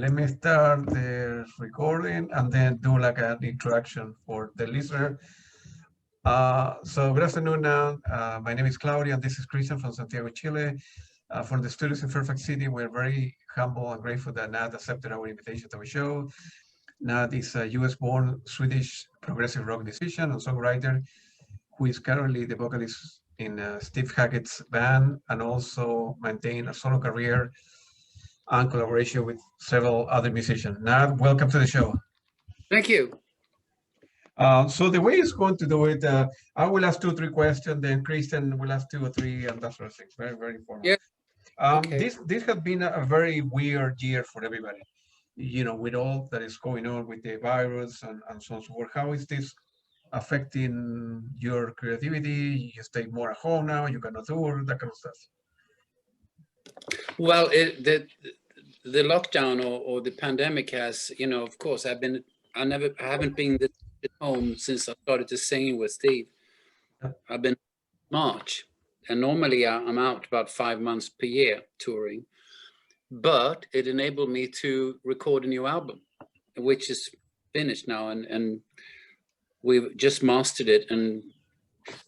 Let me start the recording and then do like an introduction for the listener. So good afternoon now. My name is Claudia and this is Christian from Santiago, Chile. For the studios in Fairfax City, we're very humble and grateful that Nad accepted our invitation to our show. Nad is a US-born Swedish progressive rock musician and songwriter who is currently the vocalist in Steve Hackett's band and also maintain a solo career and collaboration with several other musicians. Nad, welcome to the show. Thank you. So the way it's going to do it, I will ask 2 or 3 questions, then Christian will ask 2 or 3, and that sort of thing. Very, very informal. Yeah. Okay. This has been a very weird year for everybody, you know, with all that is going on with the virus and so on and so forth. How is this affecting your creativity? You stay more at home now, you cannot tour, that kind of stuff. Well, the lockdown or the pandemic has, you know, of course, I haven't been at home since I started to sing with Steve. I've been March, and normally I'm out about 5 months per year touring, but it enabled me to record a new album, which is finished now, and we've just mastered it, and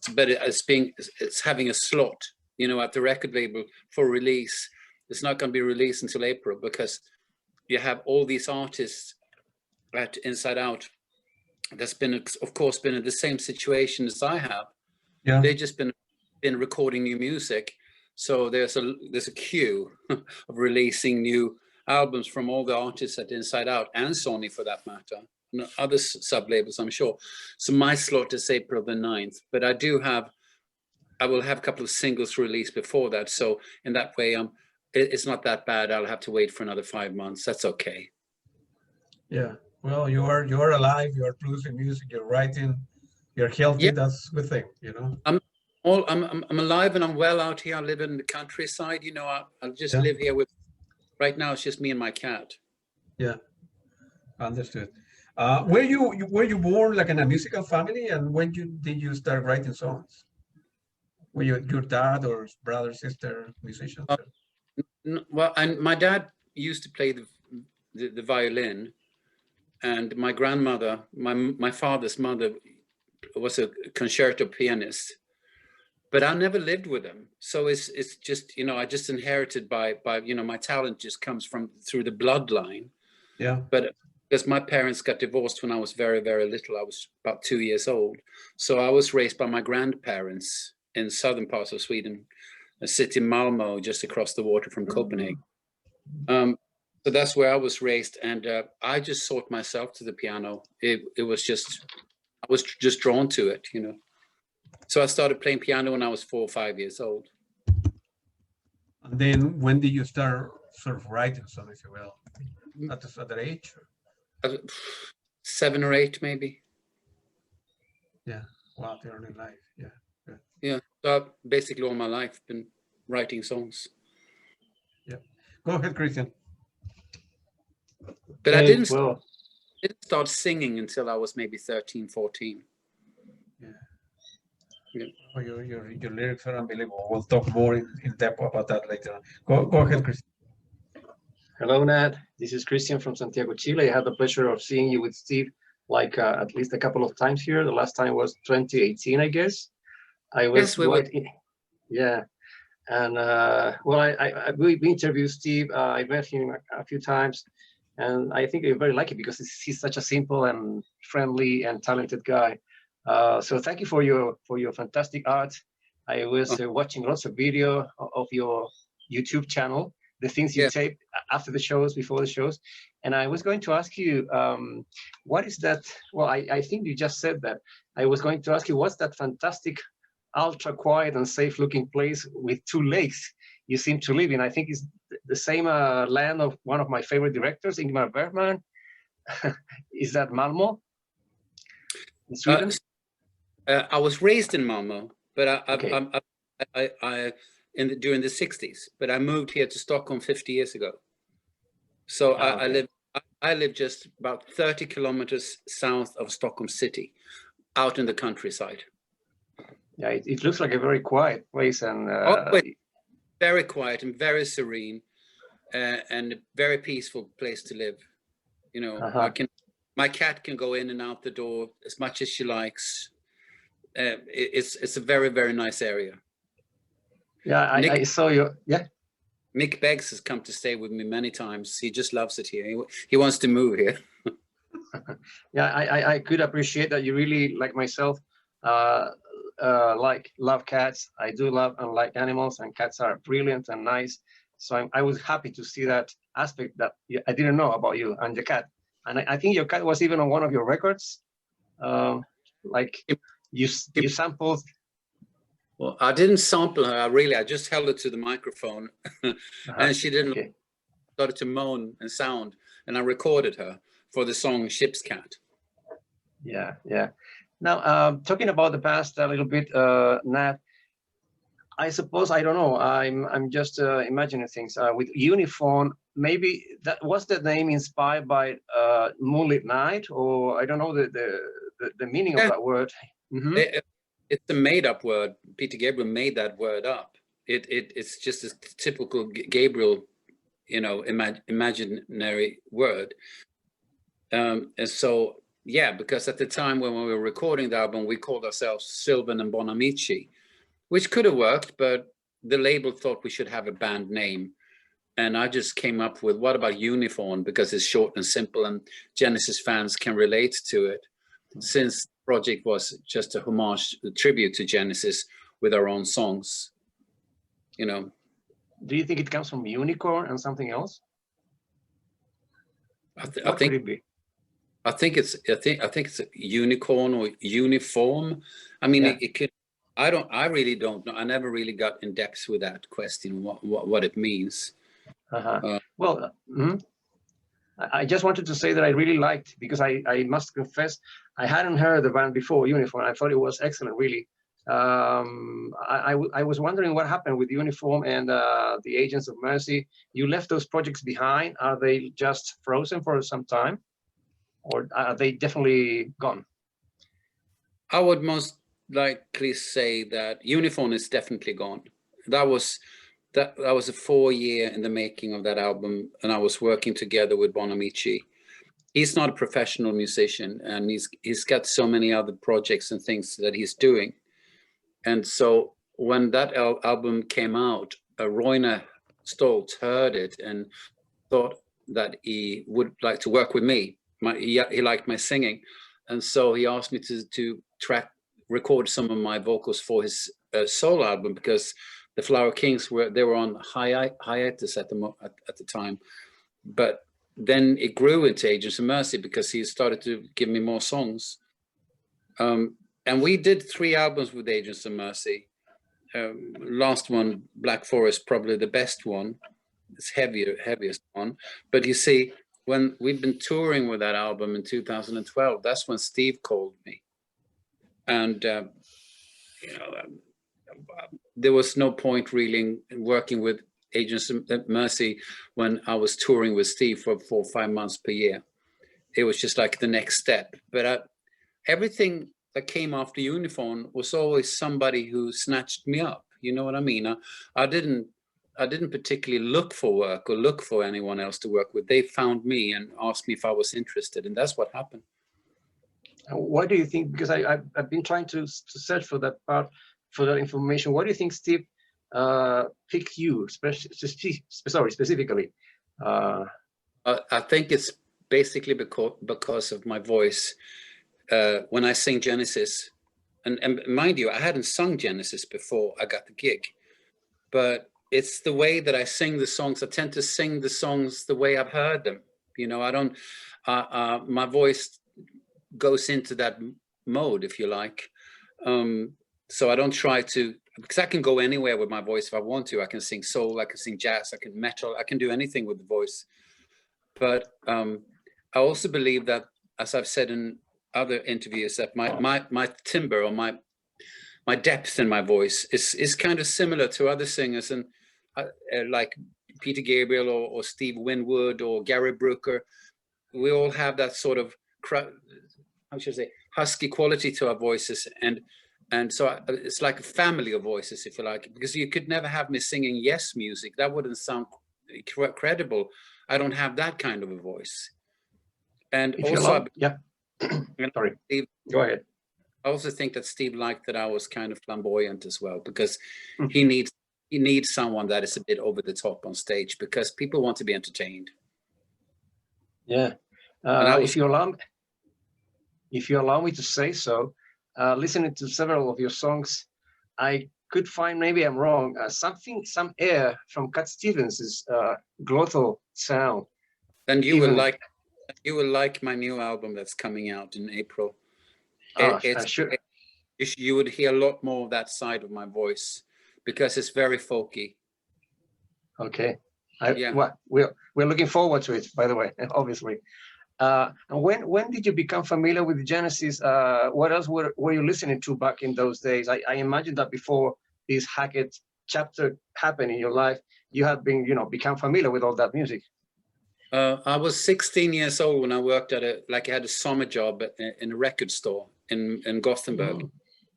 it's having a slot, you know, at the record label for release. It's not going to be released until April because you have all these artists at Inside Out that's been, of course, been in the same situation as I have. Yeah. They've just been recording new music. So there's a queue of releasing new albums from all the artists at Inside Out and Sony for that matter, and other sub-labels, I'm sure. So my slot is April the 9th, but I will have a couple of singles released before that. So in that way, it's not that bad. I'll have to wait for another 5 months. That's okay. Yeah. Well, you're alive. You're producing music. You're writing. You're healthy. Yeah. That's a good thing. You know. I'm alive and I'm well out here. I live in the countryside. You know, I just live here with. Right now, it's just me and my cat. Yeah. Understood. Were you born like in a musical family, and when did you start writing songs? Were your dad or brother, sister musicians? Well, and my dad used to play the violin, and my grandmother, my father's mother, was a concerto pianist. But I never lived with them, so it's just, you know, I just inherited by you know, my talent just comes through the bloodline. Yeah. But because my parents got divorced when I was very, very little, I was about 2 years old, so I was raised by my grandparents in southern parts of Sweden, a city Malmö, just across the water from Copenhagen. So that's where I was raised, and I just taught myself to the piano. It was just, I was just drawn to it, you know. So I started playing piano when I was 4 or 5 years old. And then when did you start sort of writing something, if you will? At that age? 7 or 8, maybe. Yeah. Wow, the early life. Yeah. Good. Yeah. So I've basically all my life been writing songs. Yeah. Go ahead, Christian. But I didn't start singing until I was maybe 13, 14. Yeah. Yeah. Oh, your lyrics are unbelievable. We'll talk more in depth about that later on. Go ahead, Christian. Hello, Nad. This is Christian from Santiago, Chile. I had the pleasure of seeing you with Steve like at least a couple of times here. The last time was 2018, I guess. I was yeah. And we interviewed Steve. I met him a few times, and I think you're very lucky because he's such a simple and friendly and talented guy. So thank you for your fantastic art. I was watching lots of video of your YouTube channel, the things you tape after the shows, before the shows. And I was going to ask you, what is that? Well, I think you just said that. I was going to ask you, what's that fantastic, ultra quiet and safe looking place with 2 lakes you seem to live in? I think it's the same land of one of my favorite directors, Ingmar Bergman. Is that Malmö in Sweden? I was raised in Malmö, but during the 60s, but I moved here to Stockholm 50 years ago. So I live just about 30 kilometers south of Stockholm city, out in the countryside. Yeah, it looks like a very quiet place, and very quiet and very serene. and a very peaceful place to live. You know, my cat can go in and out the door as much as she likes. It's a very, very nice area. Yeah, I saw you. Yeah. Mick Beggs has come to stay with me many times. He just loves it here. He wants to move here. Yeah, I could appreciate that you really, like myself, love cats. I do love and like animals, and cats are brilliant and nice. So I was happy to see that aspect that I didn't know about you and your cat. And I think your cat was even on one of your records. Like you sampled. Well, I didn't sample her. I just held it to the microphone, and she didn't. Okay. Started to moan and sound, and I recorded her for the song "Ship's Cat." Yeah, yeah. Now, talking about the past a little bit, Nat, I suppose, I don't know, I'm just imagining things. With Unifaun, maybe that was the name inspired by Moonlit Night, or I don't know the meaning of that word. It's a made-up word. Peter Gabriel made that word up. It's just a typical Gabriel, you know, imaginary word. And so, yeah, because at the time when we were recording the album, we called ourselves Sylvan and Bonamici, which could have worked, but the label thought we should have a band name. And I just came up with, what about Unifaun? Because it's short and simple, and Genesis fans can relate to it. Since the project was just a homage, a tribute to Genesis with our own songs, you know. Do you think it comes from unicorn and something else? I think it's a unicorn or uniform. I mean, yeah. it could. I really don't know. I never really got in depth with that question, what it means. Well, I just wanted to say that I really liked, because I must confess, I hadn't heard the band before, Uniform. I thought it was excellent, really. I was wondering what happened with Uniform and the Agents of Mercy. You left those projects behind. Are they just frozen for some time, or are they definitely gone? I would most likely say that Uniform is definitely gone. That was a 4-year in the making of that album, and I was working together with Bonamici. He's not a professional musician, and he's got so many other projects and things that he's doing. And so when that album came out, Roine Stolt heard it and thought that he would like to work with me. He liked my singing, and so he asked me to record some of my vocals for his solo album, because the Flower Kings were on hiatus at the time. But then it grew into Agents of Mercy, because he started to give me more songs. And we did 3 albums with Agents of Mercy. Last one, Black Forest, probably the best one. It's heaviest one. But you see, when we've been touring with that album in 2012, that's when Steve called me. And, you know, there was no point really in working with Agents of Mercy when I was touring with Steve for 4 or 5 months per year. It was just like the next step. But everything that came after Uniform was always somebody who snatched me up. You know what I mean? I didn't particularly look for work or look for anyone else to work with. They found me and asked me if I was interested, and that's what happened. What do you think? Because I've been trying to search for that part, for that information. What do you think Steve picked you specifically? I think it's basically because of my voice. When I sing Genesis, and mind you, I hadn't sung Genesis before I got the gig, but it's the way that I sing the songs. I tend to sing the songs the way I've heard them. You know, I don't, my voice goes into that mode, if you like. So I don't try to, because I can go anywhere with my voice if I want to. I can sing soul, I can sing jazz, I can metal, I can do anything with the voice. But I also believe that, as I've said in other interviews, that my timbre or my depth in my voice is kind of similar to other singers, and like Peter Gabriel or Steve Winwood or Gary Brooker. We all have that sort of, how should I say, husky quality to our voices, and so it's like a family of voices, if you like, because you could never have me singing Yes music. That wouldn't sound credible. I don't have that kind of a voice. And If also, yeah. Sorry. Steve, go ahead. I also think that Steve liked that I was kind of flamboyant as well, because Mm. he needs someone that is a bit over the top on stage, because people want to be entertained. Yeah. If you allow me to say so, listening to several of your songs, I could find, maybe I'm wrong, some air from Cat Stevens's glottal sound. Then you will like my new album that's coming out in April. Sure. You would hear a lot more of that side of my voice, because it's very folky. Okay. Yeah. Well, we're looking forward to it, by the way, obviously. And when did you become familiar with Genesis? What else were you listening to back in those days? I imagine that before this Hackett chapter happened in your life, you had been, become familiar with all that music. I was 16 years old when I worked at I had a summer job in a record store in Gothenburg. Mm.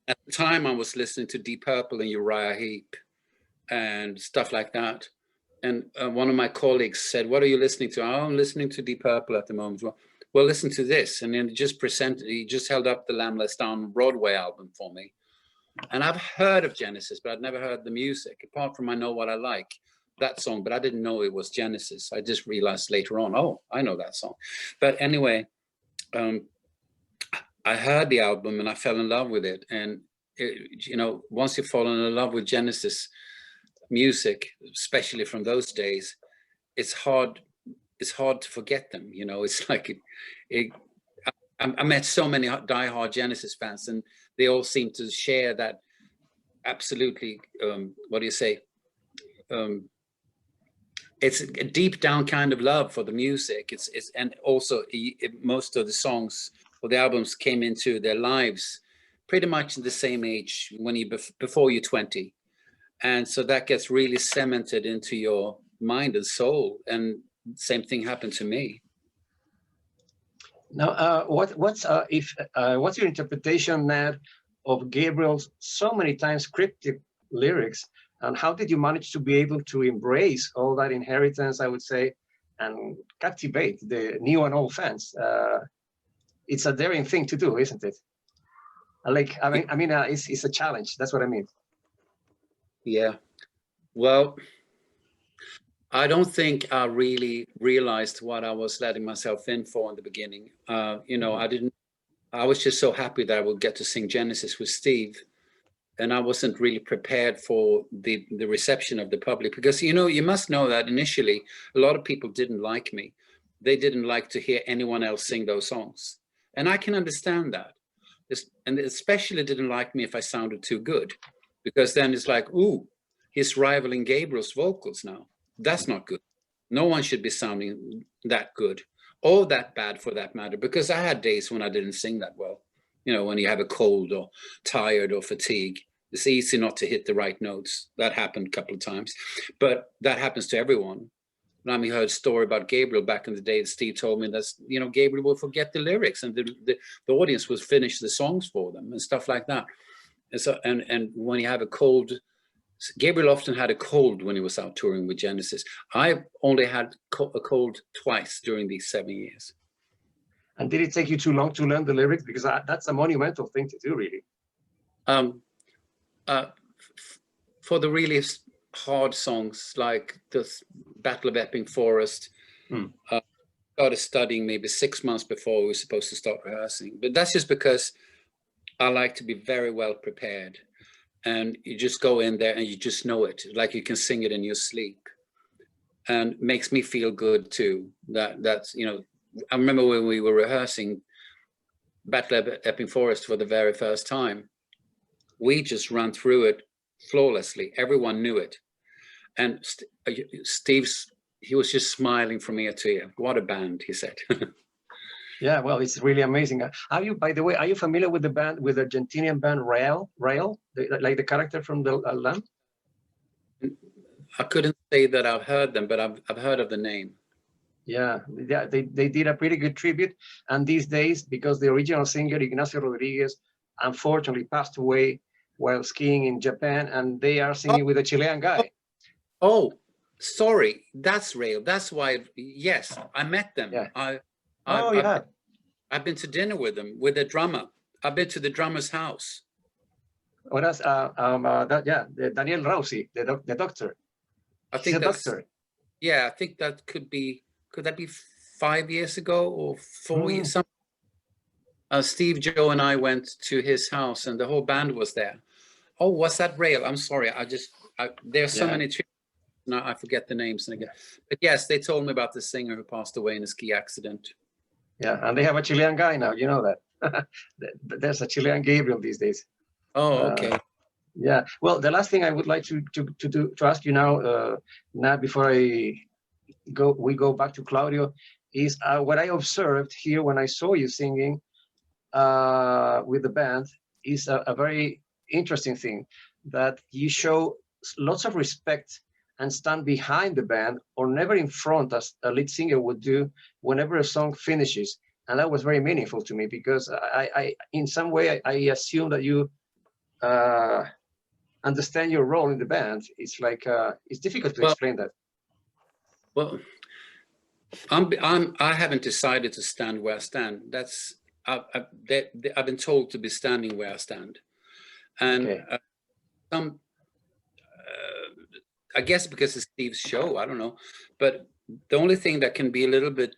At the time, I was listening to Deep Purple and Uriah Heep and stuff like that. And one of my colleagues said, "What are you listening to?" "Oh, I'm listening to Deep Purple at the moment." Well, listen to this. And then he just held up the Lamb Lies Down Broadway album for me. And I've heard of Genesis, but I'd never heard the music, apart from I Know What I Like, that song, but I didn't know it was Genesis. I just realized later on, oh, I know that song. But anyway, I heard the album and I fell in love with it. And, once you've fallen in love with Genesis music, especially from those days, it's hard to forget them. It's like I met so many diehard Genesis fans, and they all seem to share that absolutely, it's a deep down kind of love for the music. And also most of the songs or the albums came into their lives pretty much at the same age, before you're 20. And so that gets really cemented into your mind and soul. And same thing happened to me. Now, what's your interpretation, Nad, of Gabriel's so many times cryptic lyrics, and how did you manage to be able to embrace all that inheritance, I would say, and captivate the new and old fans? It's a daring thing to do, isn't it? It's a challenge. That's what I mean. Yeah. Well, I don't think I really realized what I was letting myself in for in the beginning. I was just so happy that I would get to sing Genesis with Steve. And I wasn't really prepared for the reception of the public, because, you must know that initially, a lot of people didn't like me. They didn't like to hear anyone else sing those songs. And I can understand that. And especially didn't like me if I sounded too good, because then it's like, ooh, he's rivaling Gabriel's vocals now. That's not good. No one should be sounding that good, or that bad for that matter, because I had days when I didn't sing that well. When you have a cold or tired or fatigue, it's easy not to hit the right notes. That happened a couple of times, but that happens to everyone. And I heard a story about Gabriel back in the day that Steve told me that, Gabriel will forget the lyrics and the audience will finish the songs for them and stuff like that. And so, and when you have a cold, Gabriel often had a cold when he was out touring with Genesis. I only had a cold twice during these 7 years. And did it take you too long to learn the lyrics? Because that's a monumental thing to do, really. For the really hard songs like the Battle of Epping Forest, started studying maybe 6 months before we were supposed to start rehearsing. But that's just because I like to be very well prepared. And you just go in there and you just know it, like you can sing it in your sleep. And it makes me feel good too. That's, I remember when we were rehearsing Battle of Epping Forest for the very first time, we just ran through it flawlessly. Everyone knew it. And he was just smiling from ear to ear. What a band, he said. Yeah, well, it's really amazing. By the way, are you familiar with the Argentinian band Rael, like the character from the Lamb? I couldn't say that I've heard them, but I've heard of the name. Yeah, they did a pretty good tribute. And these days, because the original singer, Ignacio Rodriguez, unfortunately passed away while skiing in Japan, and they are singing with a Chilean guy. Oh, sorry, that's Rail. That's why. Yes, I met them. Yeah. I've been to dinner with them, with the drummer. I've been to the drummer's house. Oh, that's the Daniel Rousey, the doctor. I think that's doctor. Yeah, I think that could that be 5 years ago or 4 years? Steve, Joe, and I went to his house, and the whole band was there. Oh, was that Rail? I'm sorry, there's so many. Now I forget the names again. But yes, they told me about the singer who passed away in a ski accident. Yeah, and they have a Chilean guy now. You know that. There's a Chilean Gabriel these days. Oh, okay. Yeah. Well, the last thing I would like to ask you now, Nad, before we go back to Claudio, is what I observed here when I saw you singing with the band is a very interesting thing, that you show lots of respect and stand behind the band, or never in front, as a lead singer would do whenever a song finishes. And that was very meaningful to me, because I in some way, I assume that you understand your role in the band. It's like it's difficult to explain that. Well, I haven't decided to stand where I stand. That's I've been told to be standing where I stand, and I guess because it's Steve's show, I don't know. But the only thing that can be a little bit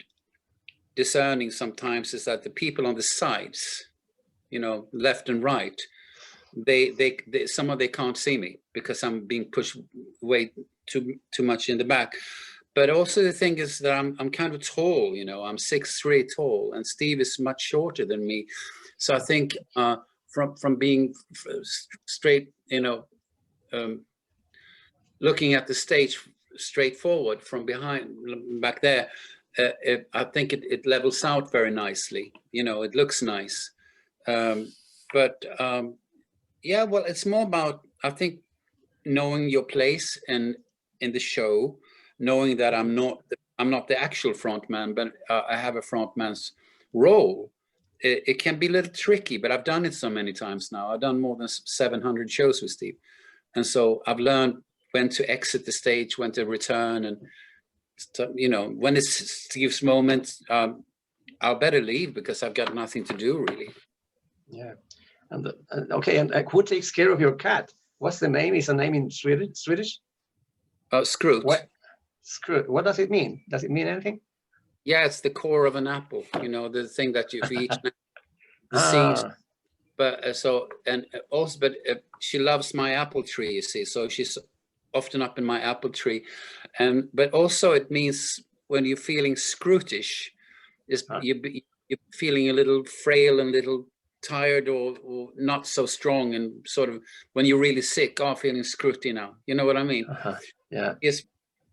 discerning sometimes is that the people on the sides, you know, left and right, they can't see me because I'm being pushed way too much in the back. But also the thing is that I'm kind of tall, you know, I'm 6'3" tall, and Steve is much shorter than me. So I think from being straight, you know, looking at the stage straight forward from behind, back there, I think it levels out very nicely. You know, it looks nice. Yeah, well, it's more about, I think, knowing your place in the show, knowing that I'm not the actual frontman, but I have a frontman's role. It can be a little tricky, but I've done it so many times now. I've done more than 700 shows with Steve, and so I've learned when to exit the stage, when to return, and you know, when it's Steve's moment, I'll better leave because I've got nothing to do really. Yeah, and okay, and who takes care of your cat? What's the name? Is a name in Swedish? Scroot. What? Scroot. What does it mean? Does it mean anything? Yeah, it's the core of an apple. You know, the thing that you eat. The seeds. But she loves my apple tree. You see, so she's often up in my apple tree, but also it means when you're feeling scrutish, you're feeling a little frail and little tired or not so strong, and sort of when you're really sick, feeling scruty now. You know what I mean? Yeah.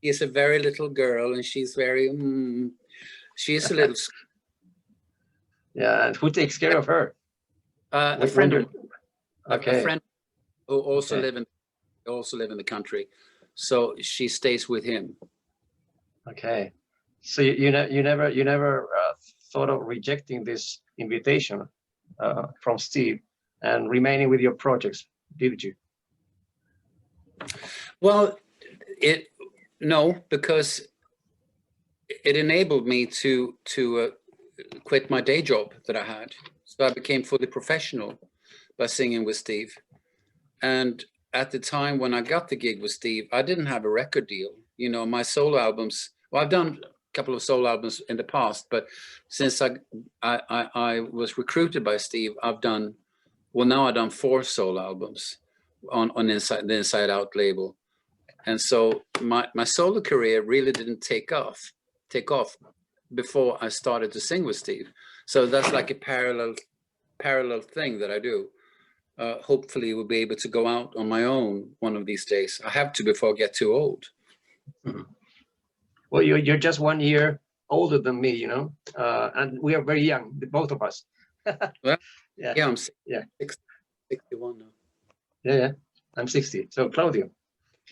Is a very little girl, and she's very she's a little. Yeah, and who takes care of her? A friend of okay. A friend who also live in the country, so she stays with him. Okay. So you never thought of rejecting this invitation from Steve and remaining with your projects, did you? Well, no, because it enabled me to quit my day job that I had. So I became fully professional by singing with Steve. And at the time when I got the gig with Steve, I didn't have a record deal. You know, my solo albums, well, I've done a couple of solo albums in the past, but since I was recruited by Steve, I've done 4 solo albums on the Inside Out label. And so my solo career really didn't take off before I started to sing with Steve. So that's like a parallel thing that I do. Hopefully we'll be able to go out on my own one of these days. I have to before I get too old. Mm-hmm. Well, you're just 1 year older than me, you know, and we are very young, both of us. Well, I'm 61 now. Yeah, I'm 60. So Claudio.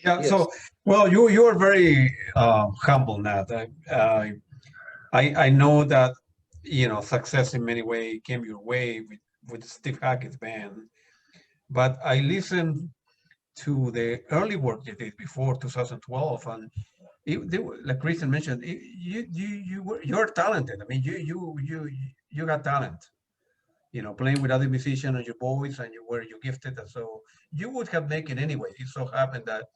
Yeah. Yes. So, well, you are very humble, Nat. I know that, you know, success in many ways came your way with Steve Hackett's band, but I listened to the early work you did before 2012, and like Christian mentioned, you're talented. I mean, you got talent. You know, playing with other musicians and your voice, and you gifted, and so you would have made it anyway. It so happened that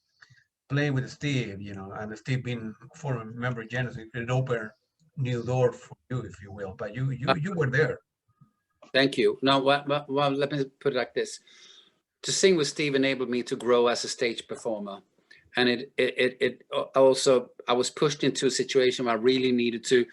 playing with Steve, you know, and Steve being former member of Genesis, it opened new door for you, if you will. But you were there. Thank you. Now, well, let me put it like this: to sing with Steve enabled me to grow as a stage performer, and it also, I was pushed into a situation where I really needed to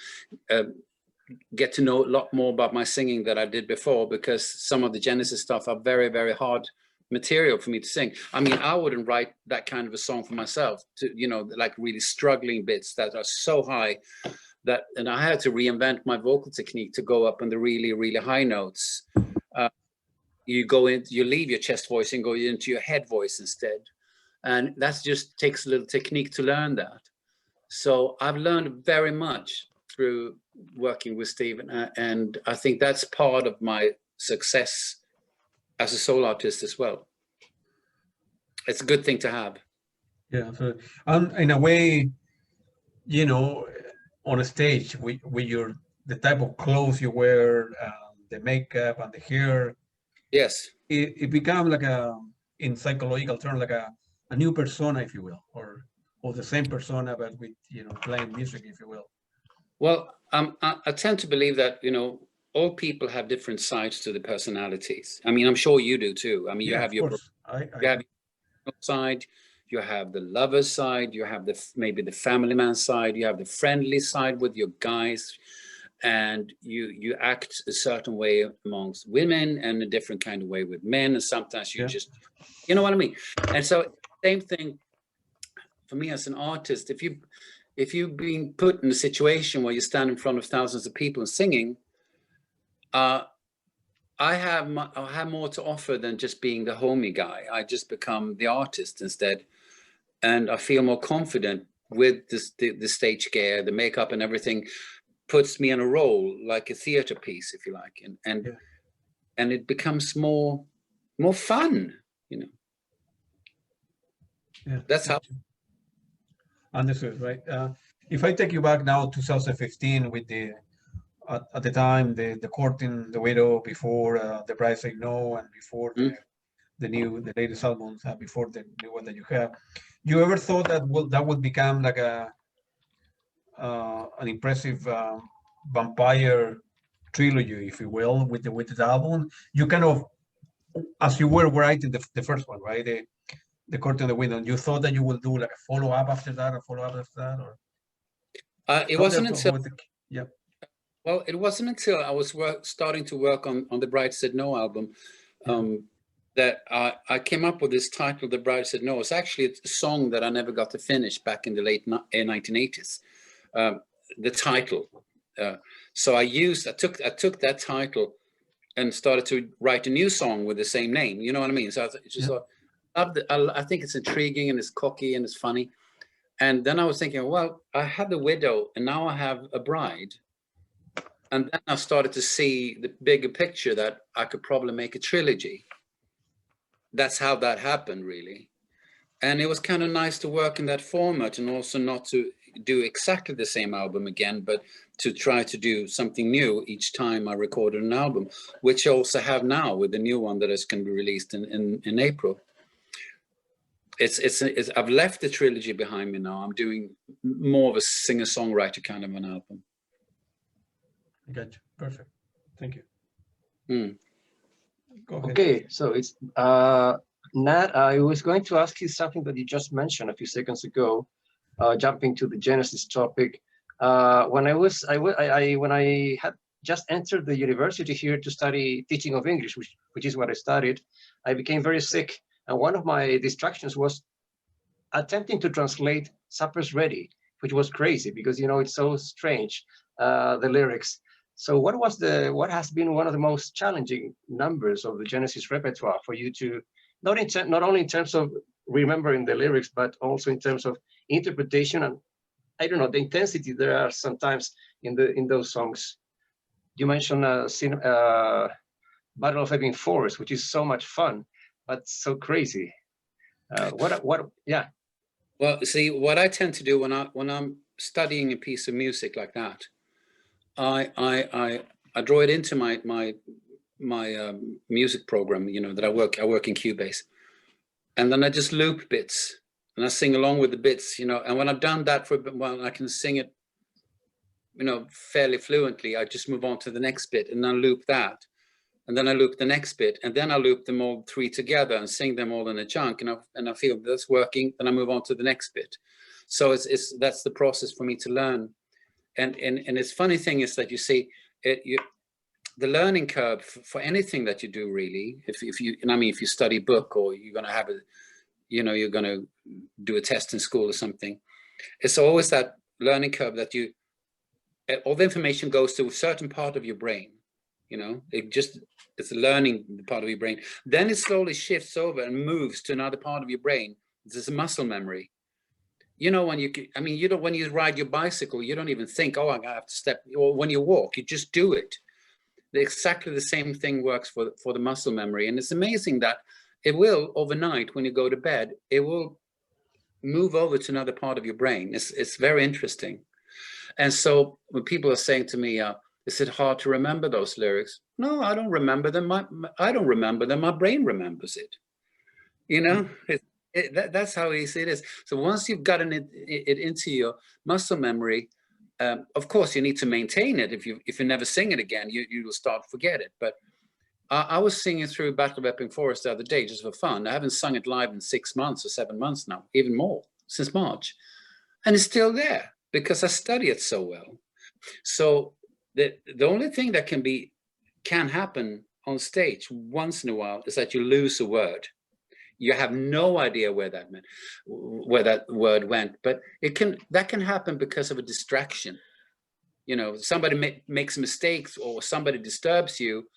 get to know a lot more about my singing than I did before, because some of the Genesis stuff are very, very hard material for me to sing. I mean, I wouldn't write that kind of a song for myself, to, you know, like really struggling bits that are so high that, and I had to reinvent my vocal technique to go up on the really, really high notes. You leave your chest voice and go into your head voice instead. And that just takes a little technique to learn that. So I've learned very much through working with Steve, and I think that's part of my success as a solo artist as well. It's a good thing to have. Yeah, so in a way, you know, on a stage with the type of clothes you wear, the makeup and the hair, yes, it becomes like in psychological terms, like a new persona, if you will, or the same persona, but with, you know, playing music, if you will. Well, I tend to believe that, you know, all people have different sides to the personalities. I mean, I'm sure you do too. I mean, Yeah, you have your side, you have the lover side, you have maybe the family man side, you have the friendly side with your guys, and you act a certain way amongst women and a different kind of way with men, and sometimes you just, you know what I mean? And so same thing for me as an artist. If you're being put in a situation where you stand in front of thousands of people and singing, I have more to offer than just being the homie guy. I just become the artist instead, and I feel more confident with the stage gear, the makeup, and everything. Puts me in a role like a theater piece, if you like, and it becomes more fun, you know. Yeah, that's how. Understood, right? If I take you back now, 2015, with at the time the courting the widow, before the bride said no, and before the latest albums, before the new one that you have, you ever thought that would become like an impressive vampire trilogy, if you will, with the album? You kind of, as you were writing the first one, right? The Court in the Window. You thought that you would do like a follow-up after that, or? It wasn't until Well, it wasn't until I was starting to work on the Bride Said No album that I came up with this title, The Bride Said No. It's actually a song that I never got to finish back in the late 1980s. The title. So I took that title and started to write a new song with the same name. You know what I mean? So I just thought, I think it's intriguing and it's cocky and it's funny. And then I was thinking, well, I had the widow and now I have a bride. And then I started to see the bigger picture that I could probably make a trilogy. That's how that happened, really. And it was kind of nice to work in that format, and also not to do exactly the same album again, but to try to do something new each time I recorded an album, which I also have now with the new one that is going to be released in April. I've left the trilogy behind me now. I'm doing more of a singer-songwriter kind of an album. Gotcha. Perfect. Thank you. Go ahead. Okay, so it's Nat, I was going to ask you something that you just mentioned a few seconds ago, jumping to the Genesis topic. When I had just entered the university here to study teaching of English, which is what I studied, I became very sick. And one of my distractions was attempting to translate Supper's Ready, which was crazy because, you know, it's so strange, the lyrics. So what has been one of the most challenging numbers of the Genesis repertoire for you to, not only in terms of remembering the lyrics, but also in terms of interpretation and, I don't know, the intensity there are sometimes in those songs? You mentioned Battle of Ebbing Forest, which is so much fun, but so crazy. Yeah. Well, see, what I tend to do when I'm studying a piece of music like that, I draw it into my music program, you know, that I work in Cubase, and then I just loop bits and I sing along with the bits, you know. And when I've done that for a bit, well, I can sing it, you know, fairly fluently. I just move on to the next bit and then loop that, and then I loop the next bit, and then I loop them all three together and sing them all in a chunk, and I feel that's working. Then I move on to the next bit. So that's the process for me to learn. And it's funny thing is that you see the learning curve for anything that you do, really, if you, and I mean, if you study book, or you're going to have a, you know, you're going to do a test in school or something, it's always that learning curve that all the information goes to a certain part of your brain, you know, it's a learning part of your brain. Then it slowly shifts over and moves to another part of your brain. It's a muscle memory. You know, when when you ride your bicycle, you don't even think, oh, I have to step, or when you walk, you just do it. Exactly the same thing works for the muscle memory. And it's amazing that it will, overnight, when you go to bed, it will move over to another part of your brain. It's very interesting. And so when people are saying to me, is it hard to remember those lyrics? No, I don't remember them. I don't remember them. My brain remembers it. You know, that's how easy it is. So once you've gotten it into your muscle memory, of course you need to maintain it. If you never sing it again, you will start to forget it. But I was singing through Battle of Epping Forest the other day just for fun. I haven't sung it live in 6 months or 7 months now, even more, since March, and it's still there because I study it so well. So the only thing that can happen on stage once in a while is that you lose a word. You have no idea where that word went, but that can happen because of a distraction. You know, somebody makes mistakes, or somebody disturbs you,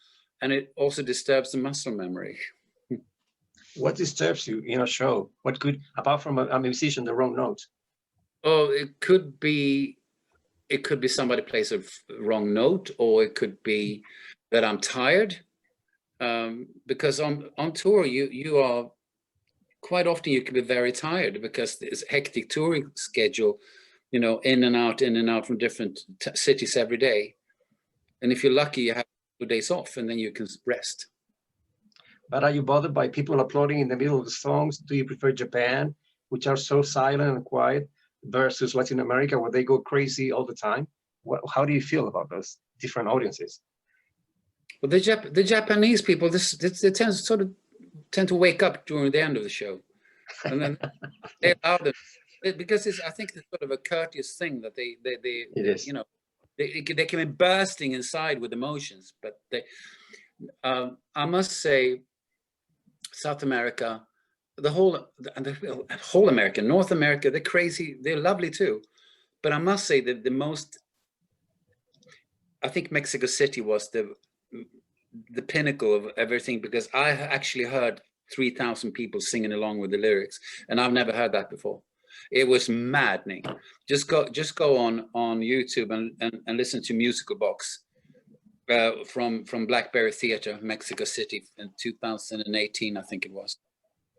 and it also disturbs the muscle memory. What disturbs you in a show? What could, apart from a musician, the wrong note? Oh, it could be somebody plays a wrong note, or it could be that I'm tired, because on tour you are quite often, you can be very tired because there's a hectic touring schedule, you know, in and out from different cities every day. And if you're lucky, you have 2 days off, and then you can rest. But are you bothered by people applauding in the middle of the songs? Do you prefer Japan, which are so silent and quiet, versus Latin America, where they go crazy all the time? How do you feel about those different audiences? Well, the Japanese people, they tend to wake up during the end of the show, and then they allow them, because I think it's sort of a courteous thing that they you know, they can be bursting inside with emotions. But I must say, South America, the whole America, North America, they're crazy, they're lovely too. But I must say that I think Mexico City was the pinnacle of everything, because I actually heard 3,000 people singing along with the lyrics, and I've never heard that before. It was maddening. Just go on YouTube and listen to Musical Box from Blackberry Theater, Mexico City, in 2018, I think it was.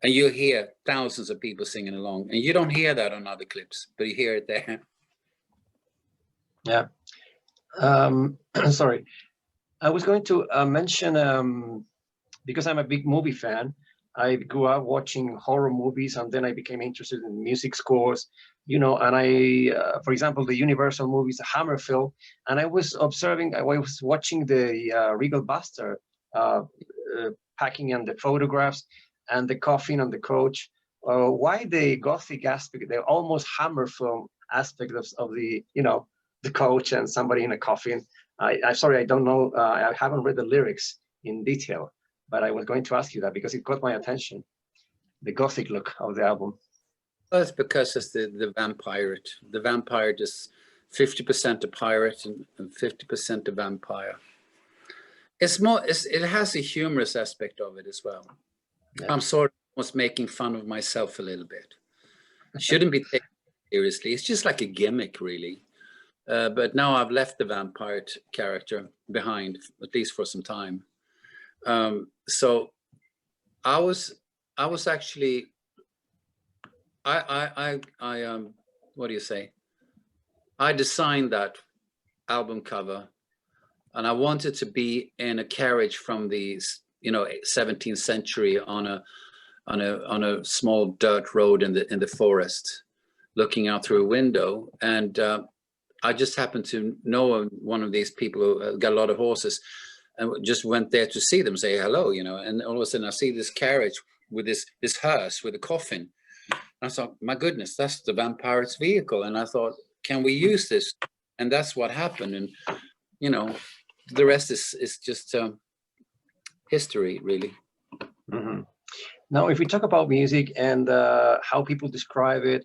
And you'll hear thousands of people singing along, and you don't hear that on other clips, but you hear it there. Yeah. Sorry. I was going to mention, because I'm a big movie fan, I grew up watching horror movies, and then I became interested in music scores, you know, and for example, the Universal movies, the Hammer film, and I was watching the Regal Buster packing and the photographs and the coffin on the coach. Why the Gothic aspect, the almost Hammer film aspect of the, you know, the coach and somebody in a coffin? I'm sorry, I don't know. I haven't read the lyrics in detail, but I was going to ask you that because it caught my attention, the Gothic look of the album. Well, it's because it's the vampire. The vampire is 50% a pirate and 50% a vampire. It has a humorous aspect of it as well. Yeah. I'm sort of almost making fun of myself a little bit. Shouldn't be taken seriously. It's just like a gimmick, really. But now I've left the vampire character behind, at least for some time. So I was actually what do you say? I designed that album cover, and I wanted to be in a carriage from the 17th century on a small dirt road in the forest, looking out through a window. And I just happened to know one of these people who got a lot of horses, and just went there to see them, say hello, and all of a sudden I see this carriage with this hearse with a coffin. And I thought, my goodness, that's the vampire's vehicle. And I thought, can we use this? And that's what happened. And, the rest is just history, really. Mm-hmm. Now, if we talk about music and how people describe it,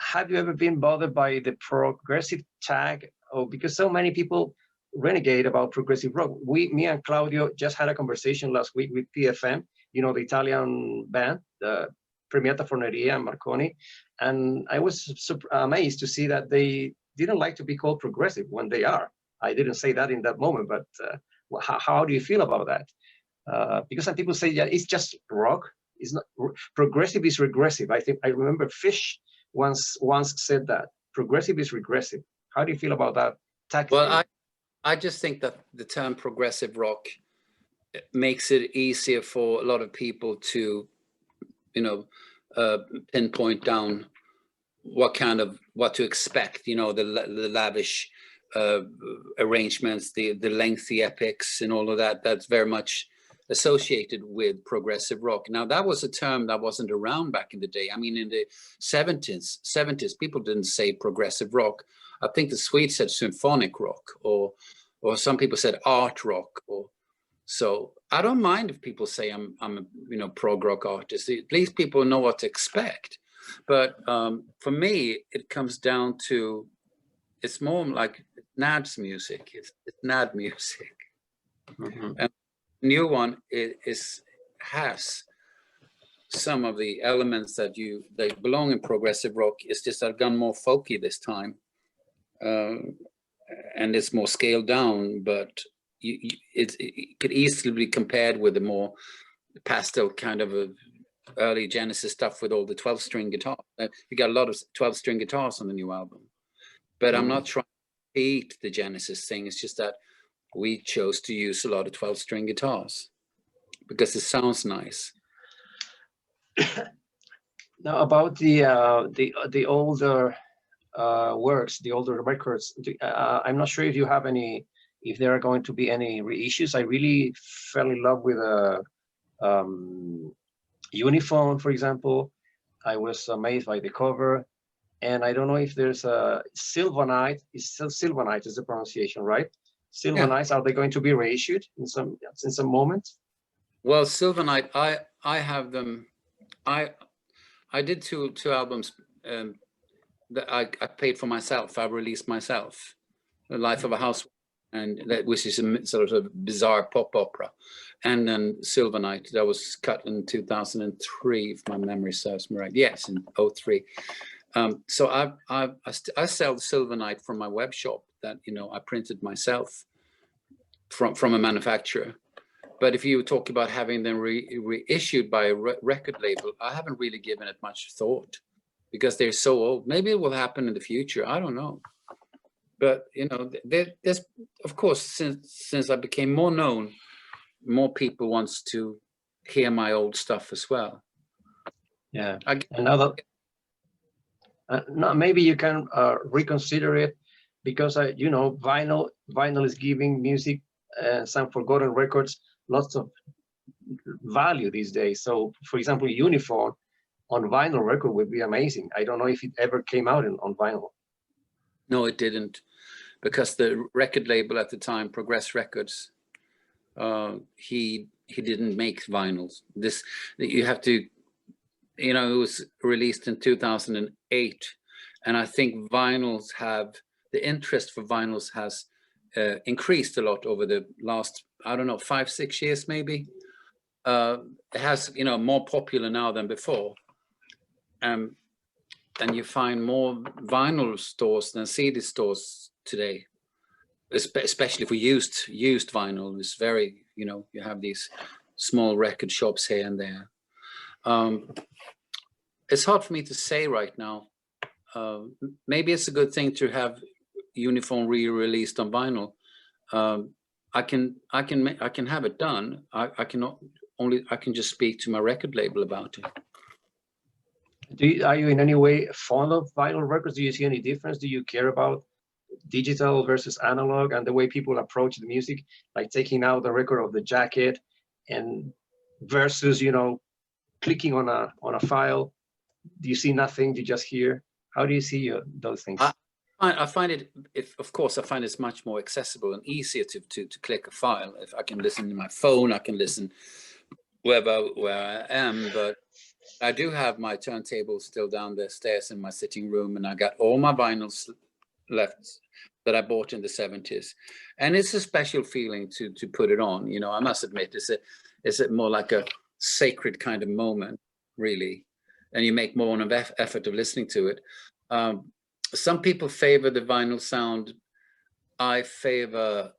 have you ever been bothered by the progressive tag? Oh, because so many people renegade about progressive rock. Me and Claudio just had a conversation last week with PFM, the Italian band, the Premiata Forneria and Marconi, and I was amazed to see that they didn't like to be called progressive when they are. I didn't say that in that moment, but how do you feel about that? Because some people say, yeah, it's just rock. It's not progressive is regressive. I remember Fish once said that progressive is regressive. How do you feel about that tag? Well, I just think that the term progressive rock makes it easier for a lot of people to, pinpoint down what to expect. The lavish arrangements, the lengthy epics, and all of that. That's very much associated with progressive rock. Now, that was a term that wasn't around back in the day. I mean, in the 70s, people didn't say progressive rock. I think the Swedes said symphonic rock, or some people said art rock. So I don't mind if people say I'm a prog rock artist. At least people know what to expect. But for me, it comes down to, it's more like Nad's music. It's Nad music. Mm-hmm. And the new one has some of the elements that belong in progressive rock. It's just that I've gone more folky this time, and it's more scaled down. But it could easily be compared with the more pastel kind of a early Genesis stuff with all the 12-string guitar. We got a lot of 12-string guitars on the new album, but I'm not trying to beat the Genesis thing. It's just that we chose to use a lot of 12-string guitars because it sounds nice. Now, about the older works, the older records, I'm not sure if you have if there are going to be any reissues. I really fell in love with Unifaun, for example. I was amazed by the cover, and I don't know if there's a Sylvanite. Sylvanite is the pronunciation, right? Sylvanite. Yeah. Are they going to be reissued in some moment? Well, Sylvanite, I have them. I did two albums that I paid for myself. I released myself, The Life of a Housewife, which is a sort of bizarre pop opera, and then Sylvanite that was cut in 2003, if my memory serves me right. Yes, in 2003. So I sell the Sylvanite from my web shop that I printed myself from a manufacturer. But if you talk about having them reissued by a record label, I haven't really given it much thought because they're so old. Maybe it will happen in the future. I don't know. But there's, of course, since I became more known, more people wants to hear my old stuff as well. Yeah. Now maybe you can reconsider it, because vinyl is giving music some forgotten records lots of value these days. So, for example, Unifaun on vinyl record would be amazing. I don't know if it ever came out on vinyl. No, it didn't, because the record label at the time, Progress Records, he didn't make vinyls. You have to, it was released in 2008, and I think the interest for vinyls has increased a lot over the last, 5-6 years maybe. It has, more popular now than before. And you find more vinyl stores than CD stores today, especially for used vinyl. It's very, you have these small record shops here and there. it's hard for me to say right now. Maybe it's a good thing to have Unifaun re-released on vinyl. I can have it done. I can just speak to my record label about it. Are you in any way fond of vinyl records? Do you see any difference? Do you care about digital versus analog and the way people approach the music, like taking out the record of the jacket and versus, you know, clicking on a file? Do you see nothing? Do you just hear? How do you see those things? I find it, of course, I find it's much more accessible and easier to click a file. If I can listen to my phone, I can listen where I am. But I do have my turntable still down the stairs in my sitting room, and I got all my vinyls left that I bought in the 70s. And it's a special feeling to put it on. You know, I must admit, it's more like a sacred kind of moment, really. And you make more of an effort of listening to it. Some people favor the vinyl sound. I favor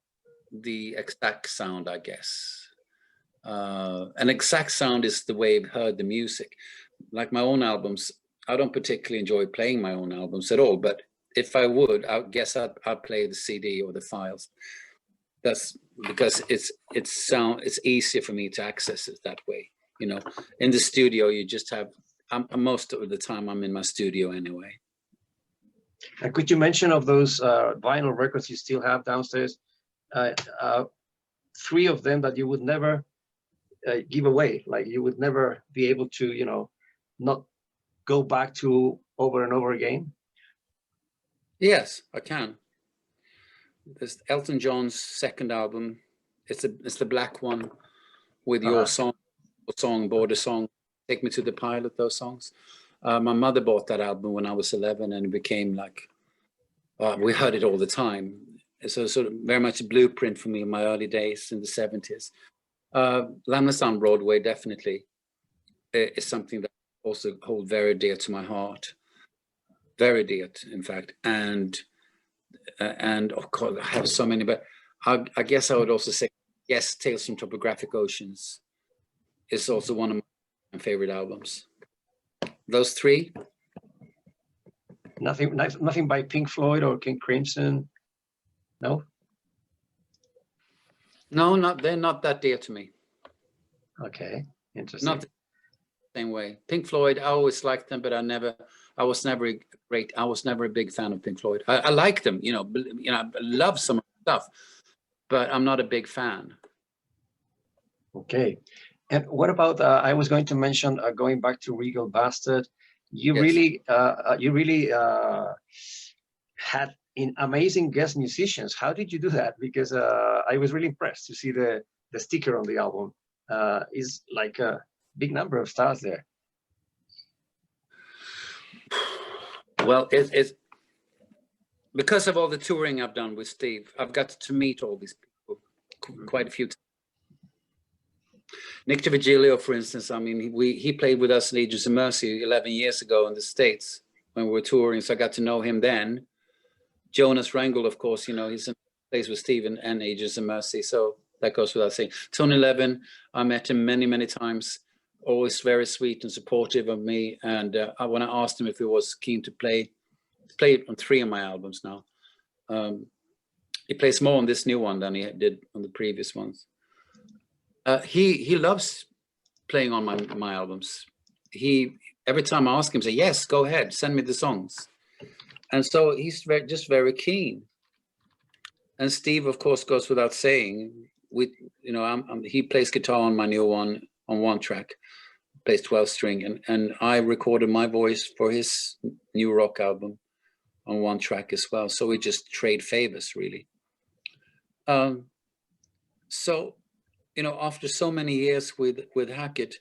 the exact sound, I guess. An exact sound is the way I've heard the music. Like my own albums, I don't particularly enjoy playing my own albums at all, but if I would, I guess I'd play the CD or the files. That's because it's easier for me to access it that way. You know, in the studio, you just have, most of the time I'm in my studio anyway. And could you mention of those vinyl records you still have downstairs, 3 of them that you would never give away, like you would never be able to, you know, not go back to over and over again? Yes, I can. There's Elton John's second album. It's the black one with Your Song, Border Song, Take Me to the Pilot, those songs. My mother bought that album when I was 11, and it became like, we heard it all the time. It's a sort of very much a blueprint for me in my early days in the 70s. Landaeta on Broadway definitely is something that I also hold very dear to my heart. Very dear, in fact. And of course, I have so many, but I guess I would also say, yes, Tales from Topographic Oceans is also one of my favorite albums. Those 3. Nothing by Pink Floyd or King Crimson? No? No, they're not that dear to me. Okay, interesting. Not the same way. Pink Floyd, I always liked them, but I was never a big fan of Pink Floyd. I like them, you know, I love some of the stuff, but I'm not a big fan. Okay. And what about, I was going to mention, going back to Regal Bastard, you Yes. really had amazing guest musicians. How did you do that? Because I was really impressed to see the sticker on the album. Is like a big number of stars there. Well, it's because of all the touring I've done with Steve, I've got to meet all these people quite a few times. Nick DiVigilio, for instance, I mean, he played with us in Legions of Mercy 11 years ago in the States when we were touring, so I got to know him then. Jonas Rangel, of course, you know, he's in plays with Steve and Legions of Mercy, so that goes without saying. Tony Levin, I met him many, many times, always very sweet and supportive of me. And when I asked him if he was keen to play on 3 of my albums now. He plays more on this new one than he did on the previous ones. He loves playing on my albums. Every time I ask him, say, yes, go ahead, send me the songs. And so he's just very keen. And Steve, of course, goes without saying. He plays guitar on my new one on 1 track, plays 12 string, and I recorded my voice for his new rock album on 1 track as well. So we just trade favors, really. So, you know, after so many years with Hackett,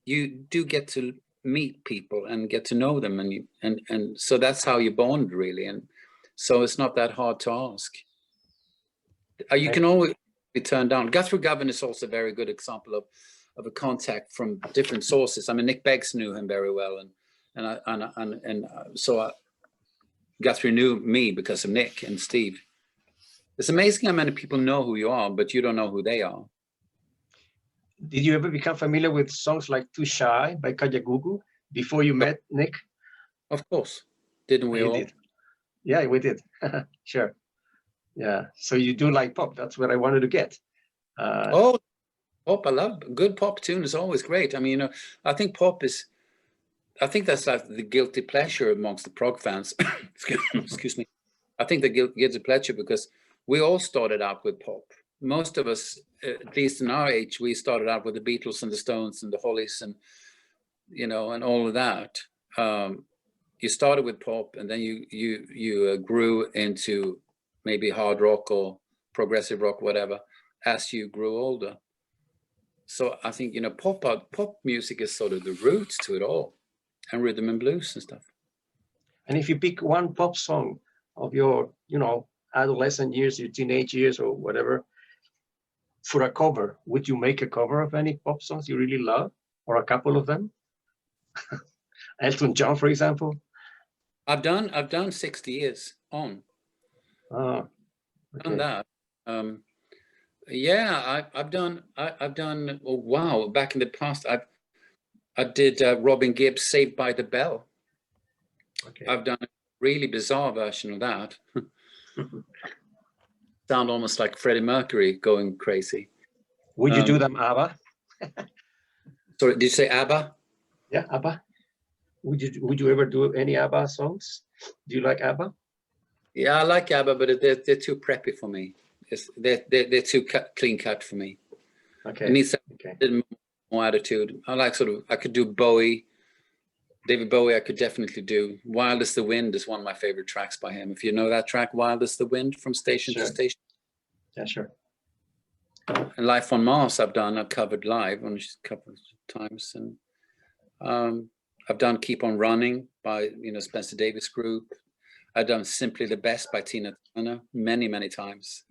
you do get to meet people and get to know them, and so that's how you bond, really. And so it's not that hard to ask. You can always be turned down. Guthrie Govan is also a very good example of a contact from different sources. I mean, Nick Beggs knew him very well, so Guthrie knew me because of Nick and Steve. It's amazing how many people know who you are, but you don't know who they are. Did you ever become familiar with songs like Too Shy by Kajagoogoo? before you met Nick? Of course. Didn't we You all? did. Yeah, we did. Sure. Yeah. So you do like pop. That's what I wanted to get. Oh, pop. I love good pop tune is always great. I mean, you know, I think pop is, I think that's like the guilty pleasure amongst the prog fans. Excuse me. I think the guilty pleasure because we all started out with pop. Most of us, at least in our age, we started out with the Beatles and the Stones and the Hollies and, you know, and all of that. You started with pop and then you grew into maybe hard rock or progressive rock, whatever, as you grew older. So I think, you know, pop music is sort of the roots to it all, and rhythm and blues and stuff. And if you pick one pop song of your, you know, adolescent years, your teenage years or whatever, for a cover, would you make a cover of any pop songs you really love, or a couple of them? Elton John, for example. I've done 60 years on. Oh, okay. I've done that. Yeah, I've done. Oh wow! Back in the past, I did Robin Gibb's "Saved by the Bell." Okay. I've done a really bizarre version of that. Sound almost like Freddie Mercury going crazy. Would you do them ABBA? Sorry, did you say ABBA? Yeah, ABBA. Would you ever do any ABBA songs? Do you like ABBA? Yeah, I like ABBA, but they're too preppy for me. They're too clean cut for me. Okay. It needs a more attitude. I like sort of, I could do Bowie, David Bowie. I could definitely do. Wild as the Wind is one of my favorite tracks by him. If you know that track, Wild as the Wind, from Station to Station. Yeah, sure. And Life on Mars, I've covered live on a couple of times, and I've done Keep on Running by, you know, Spencer Davis Group. I've done Simply the Best by Tina Turner many times.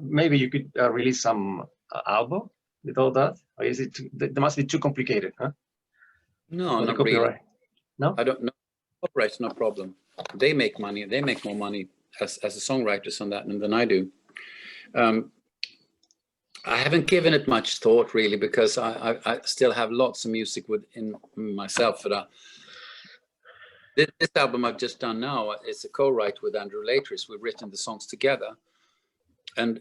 Maybe you could release some album with all that, or is it? That must be too complicated, huh? No, not really. No, I don't know. Copyright's no problem. They make money. They make more money as a songwriters on that than I do. I haven't given it much thought really, because I still have lots of music within myself. This album I've just done now, it's a co-write with Andrew Latris. We've written the songs together, and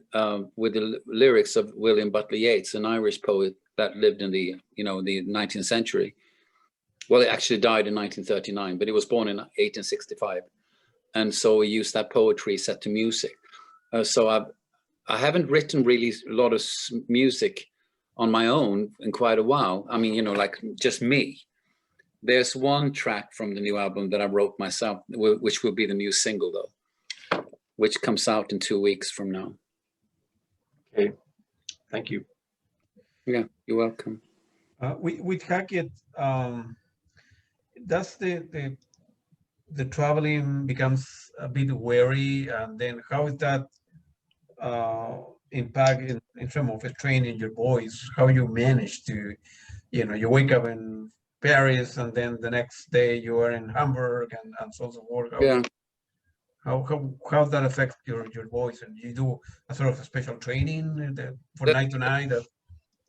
with the lyrics of William Butler Yeats, an Irish poet that lived in the 19th century. Well, he actually died in 1939, but he was born in 1865, and so we used that poetry set to music. So I haven't written really a lot of music on my own in quite a while. I mean, you know, like just me. There's one track from the new album that I wrote myself, which will be the new single though, which comes out in 2 weeks from now. Okay, thank you. Yeah, you're welcome. With Hackett, does the traveling becomes a bit weary, and then how is that impact in terms of training your voice? How you manage to, you know, you wake up in Paris and then the next day you are in Hamburg and so on so forth. How that affect your voice? And you do a sort of a special training for night to night?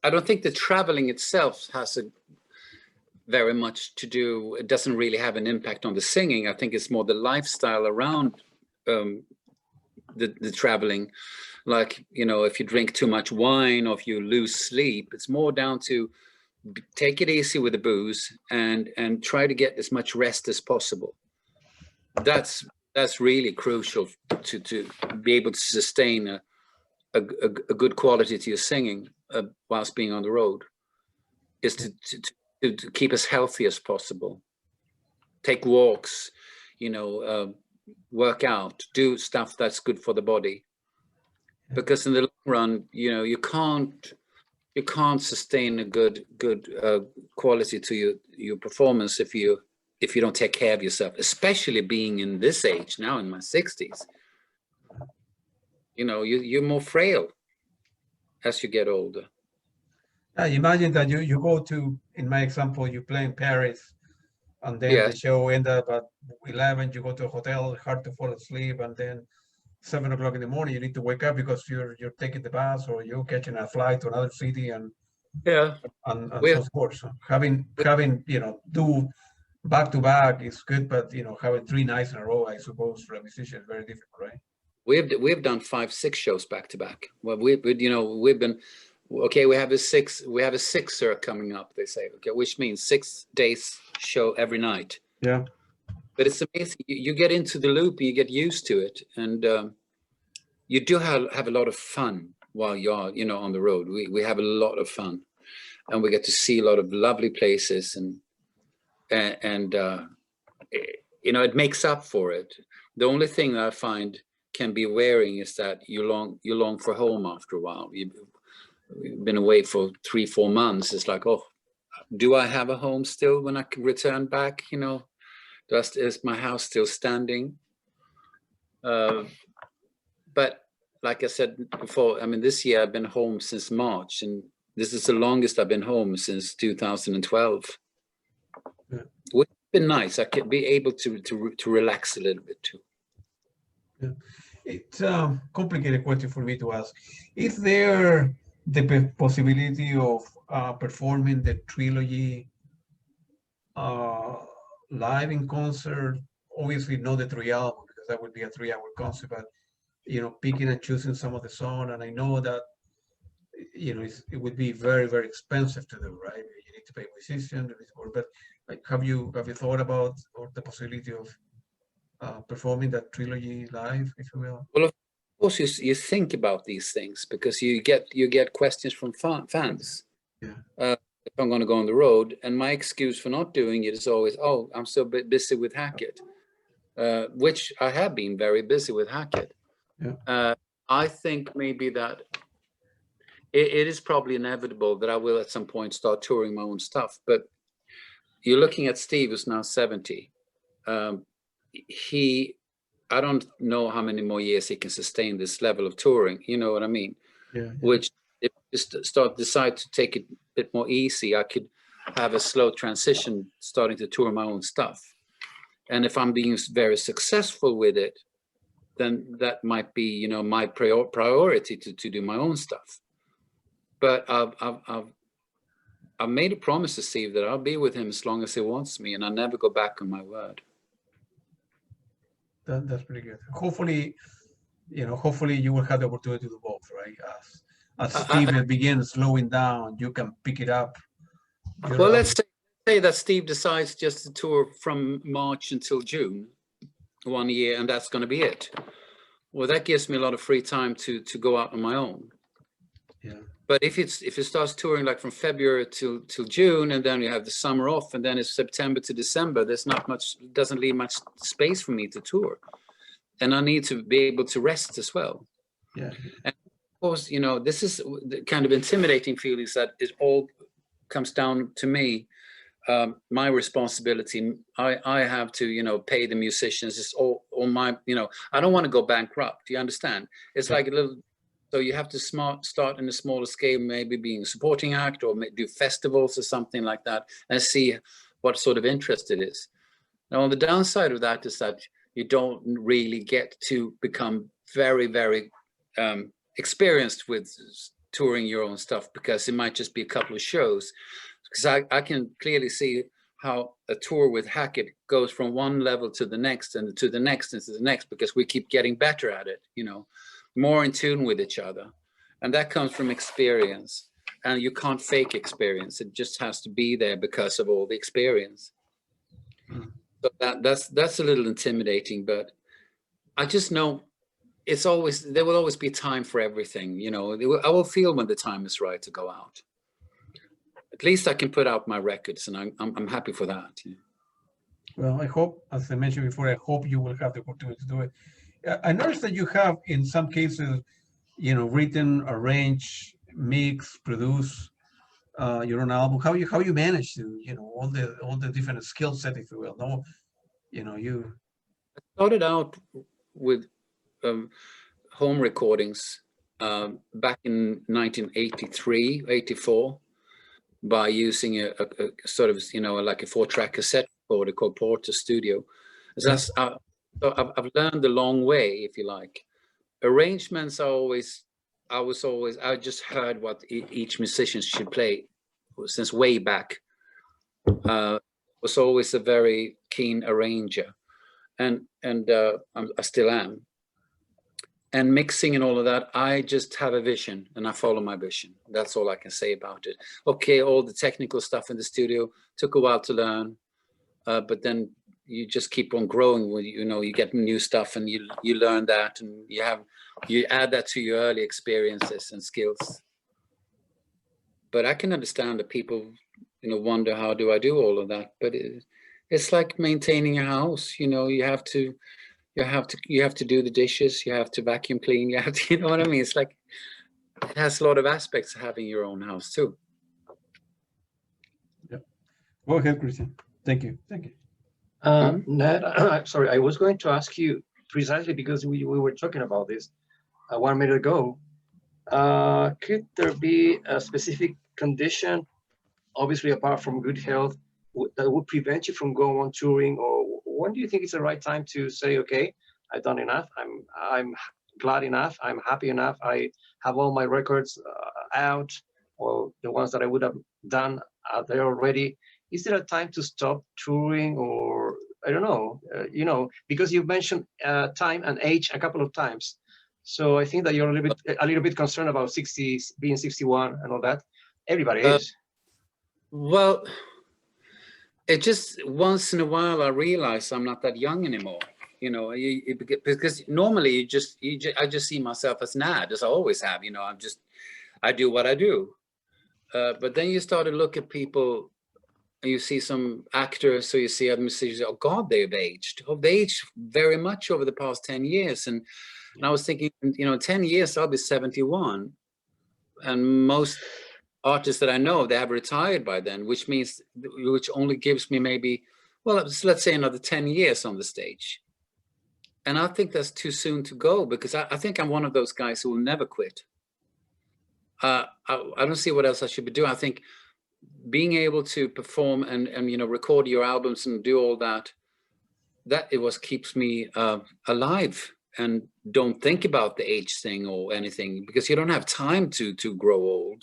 I don't think the traveling itself has very much to do. It doesn't really have an impact on the singing. I think it's more the lifestyle around the traveling. Like, you know, if you drink too much wine or if you lose sleep, it's more down to take it easy with the booze and try to get as much rest as possible. That's really crucial to be able to sustain a good quality to your singing whilst being on the road, is to keep as healthy as possible. Take walks, you know, work out, do stuff that's good for the body. Because in the long run, you know, you can't sustain a good quality to your performance if you don't take care of yourself, especially being in this age now, in my 60s. You know, you're more frail as you get older. Imagine that you go to, in my example, you play in Paris, and then the show ended up at 11, you go to a hotel, hard to fall asleep, and then 7 o'clock in the morning, you need to wake up because you're taking the bus or you're catching a flight to another city, and Yeah. And so forth. So having do back to back is good, but having 3 nights in a row, I suppose, for a musician is very difficult, right? We've done 5-6 shows back to back. Well, we've been okay. We have a sixer coming up. They say, okay, which means 6 days show every night. Yeah. But it's amazing. You get into the loop, you get used to it, and you do have a lot of fun while you're on the road. We have a lot of fun, and we get to see a lot of lovely places, and it makes up for it. The only thing that I find can be wearing is that you long for home after a while. You've been away for 3-4 months. It's like, oh, do I have a home still when I can return back? Is my house still standing? But like I said before, I mean, this year I've been home since March, and this is the longest I've been home since 2012. Yeah. It's been nice. I could be able to relax a little bit too. Yeah. It's a complicated question for me to ask. Is there the possibility of performing the trilogy live in concert? Obviously not the 3 albums, because that would be a 3-hour concert, but picking and choosing some of the song. And I know that it would be very, very expensive to do, right? You need to pay musicians, but like, have you thought about the possibility of performing that trilogy live, if you will? Well, of course, you think about these things, because you get questions from fans. Yeah. If I'm going to go on the road, and my excuse for not doing it is always, oh, I'm so busy with Hackett, which I have been very busy with Hackett. Yeah. I think maybe that it is probably inevitable that I will at some point start touring my own stuff. But you're looking at Steve, who's now 70. I don't know how many more years he can sustain this level of touring. You know what I mean? Yeah. Which, if I decide to take it a bit more easy, I could have a slow transition starting to tour my own stuff. And if I'm being very successful with it, then that might be, my priority to do my own stuff. But I've made a promise to Steve that I'll be with him as long as he wants me, and I'll never go back on my word. That's pretty good. Hopefully you will have the opportunity to do both, right? As Steve begins slowing down, you can pick it up. Well, let's say that Steve decides just to tour from March until June, 1 year, and that's going to be it. Well, that gives me a lot of free time to go out on my own. Yeah. But if it starts touring like from February till June, and then you have the summer off, and then it's September to December, there's not much, doesn't leave much space for me to tour, and I need to be able to rest as well. Yeah. And of course, this is the kind of intimidating feelings that it all comes down to me. My responsibility. I have to, pay the musicians. It's all my, I don't want to go bankrupt. Do you understand? It's like a little. So you have to start in a smaller scale, maybe being a supporting act, or do festivals or something like that, and see what sort of interest it is. Now, on the downside of that is that you don't really get to become very, very experienced with touring your own stuff, because it might just be a couple of shows. Because I can clearly see how a tour with Hackett goes from one level to the next, and to the next, and to the next, because we keep getting better at it, more in tune with each other. And that comes from experience, and you can't fake experience. It just has to be there because of all the experience. So that's a little intimidating, but I just know there will always be time for everything. I will feel when the time is right to go out. At least I can put out my records, and I'm happy for that. Yeah. Well, I hope, as I mentioned before, I hope you will have the opportunity to do it. I noticed that you have, in some cases, written, arranged, mix, produce your own album. How you manage to, all the different skill set, if you will. No, you. I started out with home recordings back in 1983, 84, by using a sort of, like a 4-track cassette recorder called Porter Studio. So I've learned the long way, if you like. Arrangements are always I just heard what each musician should play since way back. Was always a very keen arranger, and I still am. And mixing and all of that, I just have a vision and I follow my vision. That's all I can say about it. Okay, all the technical stuff in the studio took a while to learn, but then you just keep on growing. When you get new stuff and you learn that, and you add that to your early experiences and skills. But I can understand that people, wonder, how do I do all of that? But it's like maintaining a house. You have to do the dishes, you have to vacuum clean, you have to, you know what I mean? It's like, it has a lot of aspects of having your own house too. Yeah. Go ahead, Christian. Thank you. Ned, sorry, I was going to ask you precisely because we were talking about this 1 minute ago. Could there be a specific condition, obviously apart from good health, that would prevent you from going on touring? Or when do you think it's the right time to say, okay, I've done enough, I'm glad enough, I'm happy enough, I have all my records out, or the ones that I would have done are there already? Is there a time to stop touring? Or I don't know, because you've mentioned time and age a couple of times. So I think that you're a little bit concerned about being 61 and all that. Everybody is. Well, it just, once in a while I realize I'm not that young anymore, because normally I just see myself as Nad, as I always have. I do what I do. But then you start to look at people, and you see some actors, so you see other musicians. Oh God, they've aged. Oh, they aged very much over the past 10 years. And I was thinking, 10 years I'll be 71, and most artists that I know, they have retired by then, which only gives me maybe, well, let's say another 10 years on the stage. And I think that's too soon to go, because I think I'm one of those guys who will never quit. I don't see what else I should be doing. I think being able to perform and record your albums and do all that it was keeps me alive, and don't think about the age thing or anything, because you don't have time to grow old.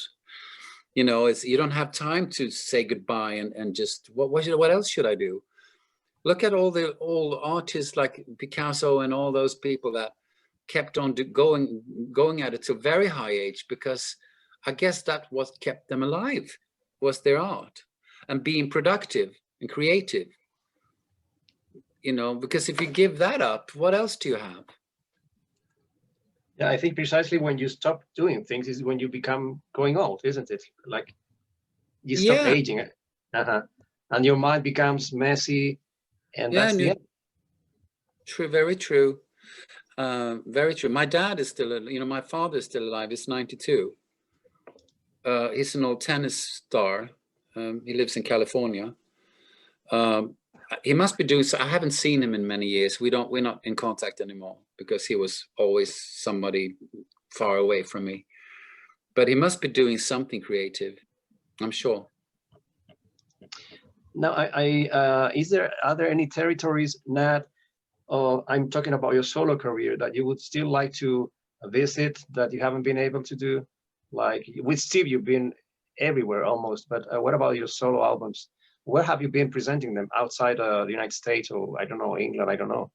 You don't have time to say goodbye and just what else should I do? Look at all the old artists like Picasso and all those people that kept on going at it to very high age, because I guess that what kept them alive was their art and being productive and creative. Because if you give that up, what else do you have? Yeah, I think precisely when you stop doing things is when you become growing old, isn't it? Like you stop aging, and your mind becomes messy, and that's the end. True, very true, very true. My dad is still, my father is still alive. He's 92. He's an old tennis star. He lives in California. He must be doing so. I haven't seen him in many years. We're not in contact anymore, because he was always somebody far away from me. But he must be doing something creative, I'm sure. Now, are there any territories, Nat, I'm talking about your solo career, that you would still like to visit that you haven't been able to do? Like with Steve, you've been everywhere almost, but what about your solo albums? Where have you been presenting them outside the United States, or I don't know, England? I don't know.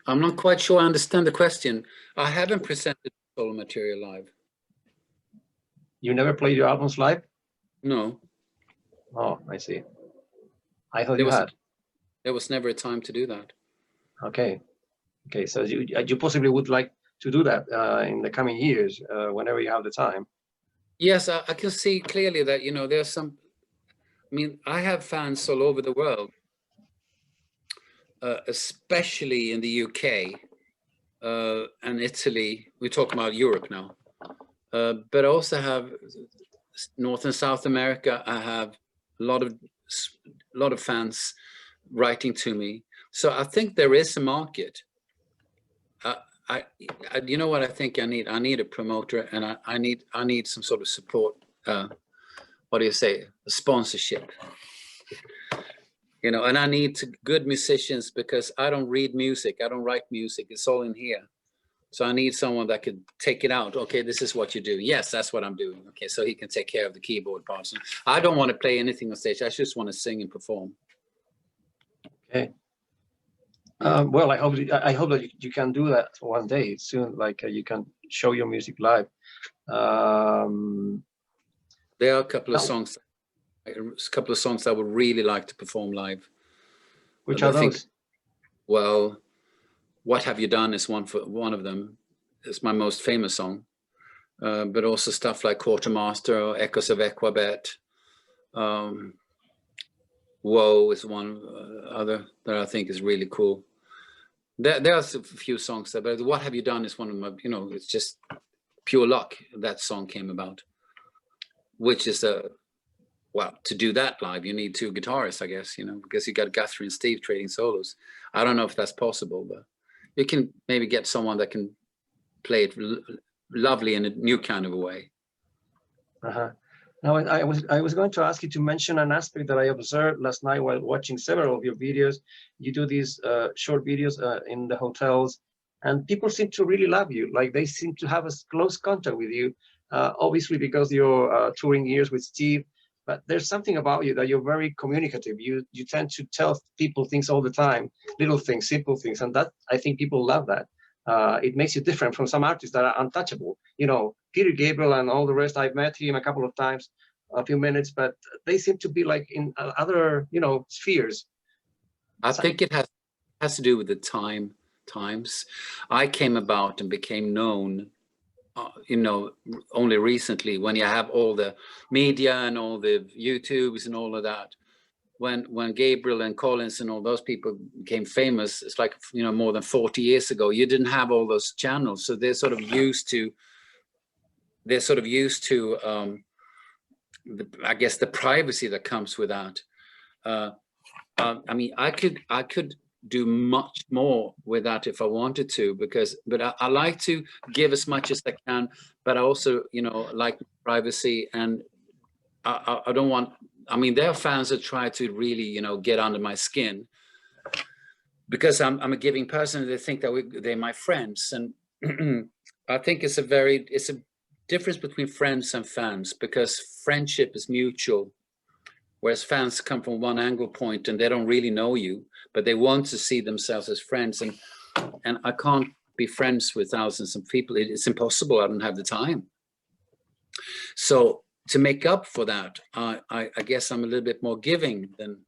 I'm not quite sure I understand the question. I haven't presented solo material live. You never played your albums live? No. Oh, I see. I thought you had. There was never a time to do that. Okay. So you possibly would like to do that in the coming years, whenever you have the time. Yes, I can see clearly that, there's some. I have fans all over the world, especially in the UK and Italy. We're talking about Europe now, but I also have North and South America. I have a lot of fans writing to me. So I think there is a market. You know what I think I need? I need a promoter, and I need some sort of support. What do you say? A sponsorship. And I need good musicians, because I don't read music. I don't write music. It's all in here. So I need someone that could take it out. Okay, this is what you do. Yes, that's what I'm doing. Okay, so he can take care of the keyboard parts. I don't want to play anything on stage. I just want to sing and perform. Okay. Well, I hope that you can do that one day soon. Like you can show your music live. There are a couple of songs. A couple of songs I would really like to perform live. Which are those? Well, What Have You Done is one of them. It's my most famous song. But also stuff like Quartermaster or Echoes of Equabet. Woe is one other that I think is really cool. There are a few songs there, but What Have You Done is one of my, you know, it's just pure luck that song came about. Which is well, to do that live, you need two guitarists, I guess, you know, because you got Guthrie and Steve trading solos. I don't know if that's possible, but you can maybe get someone that can play it lovely in a new kind of a way. Now, I was going to ask you to mention an aspect that I observed last night while watching several of your videos. You do these short videos in the hotels, and people seem to really love you. Like they seem to have a close contact with you, obviously because you're touring years with Steve. But there's something about you that you're very communicative. You tend to tell people things all the time, little things, simple things, and that I think people love that. It makes you different from some artists that are untouchable. You know, Peter Gabriel and all the rest. I've met him a couple of times, a few minutes, but they seem to be like in other, you know, spheres. I think it has to do with the times. I came about and became known. You know, only recently, when you have all the media and all the YouTubes and all of that, when Gabriel and Collins and all those people became famous, it's like, you know, more than 40 years ago, you didn't have all those channels. So they're sort of used to, I guess, the privacy that comes with that. I mean, I could do much more with that if I wanted to, but I like to give as much as I can, but I also, you know, like privacy, and I don't want, I mean, there are fans that try to really, you know, get under my skin because I'm a giving person. They think that they're my friends, and I think it's a difference between friends and fans, because friendship is mutual. Whereas fans come from one angle point and they don't really know you, but they want to see themselves as friends. And I can't be friends with thousands of people. It's impossible. I don't have the time. So to make up for that, I guess I'm a little bit more giving than,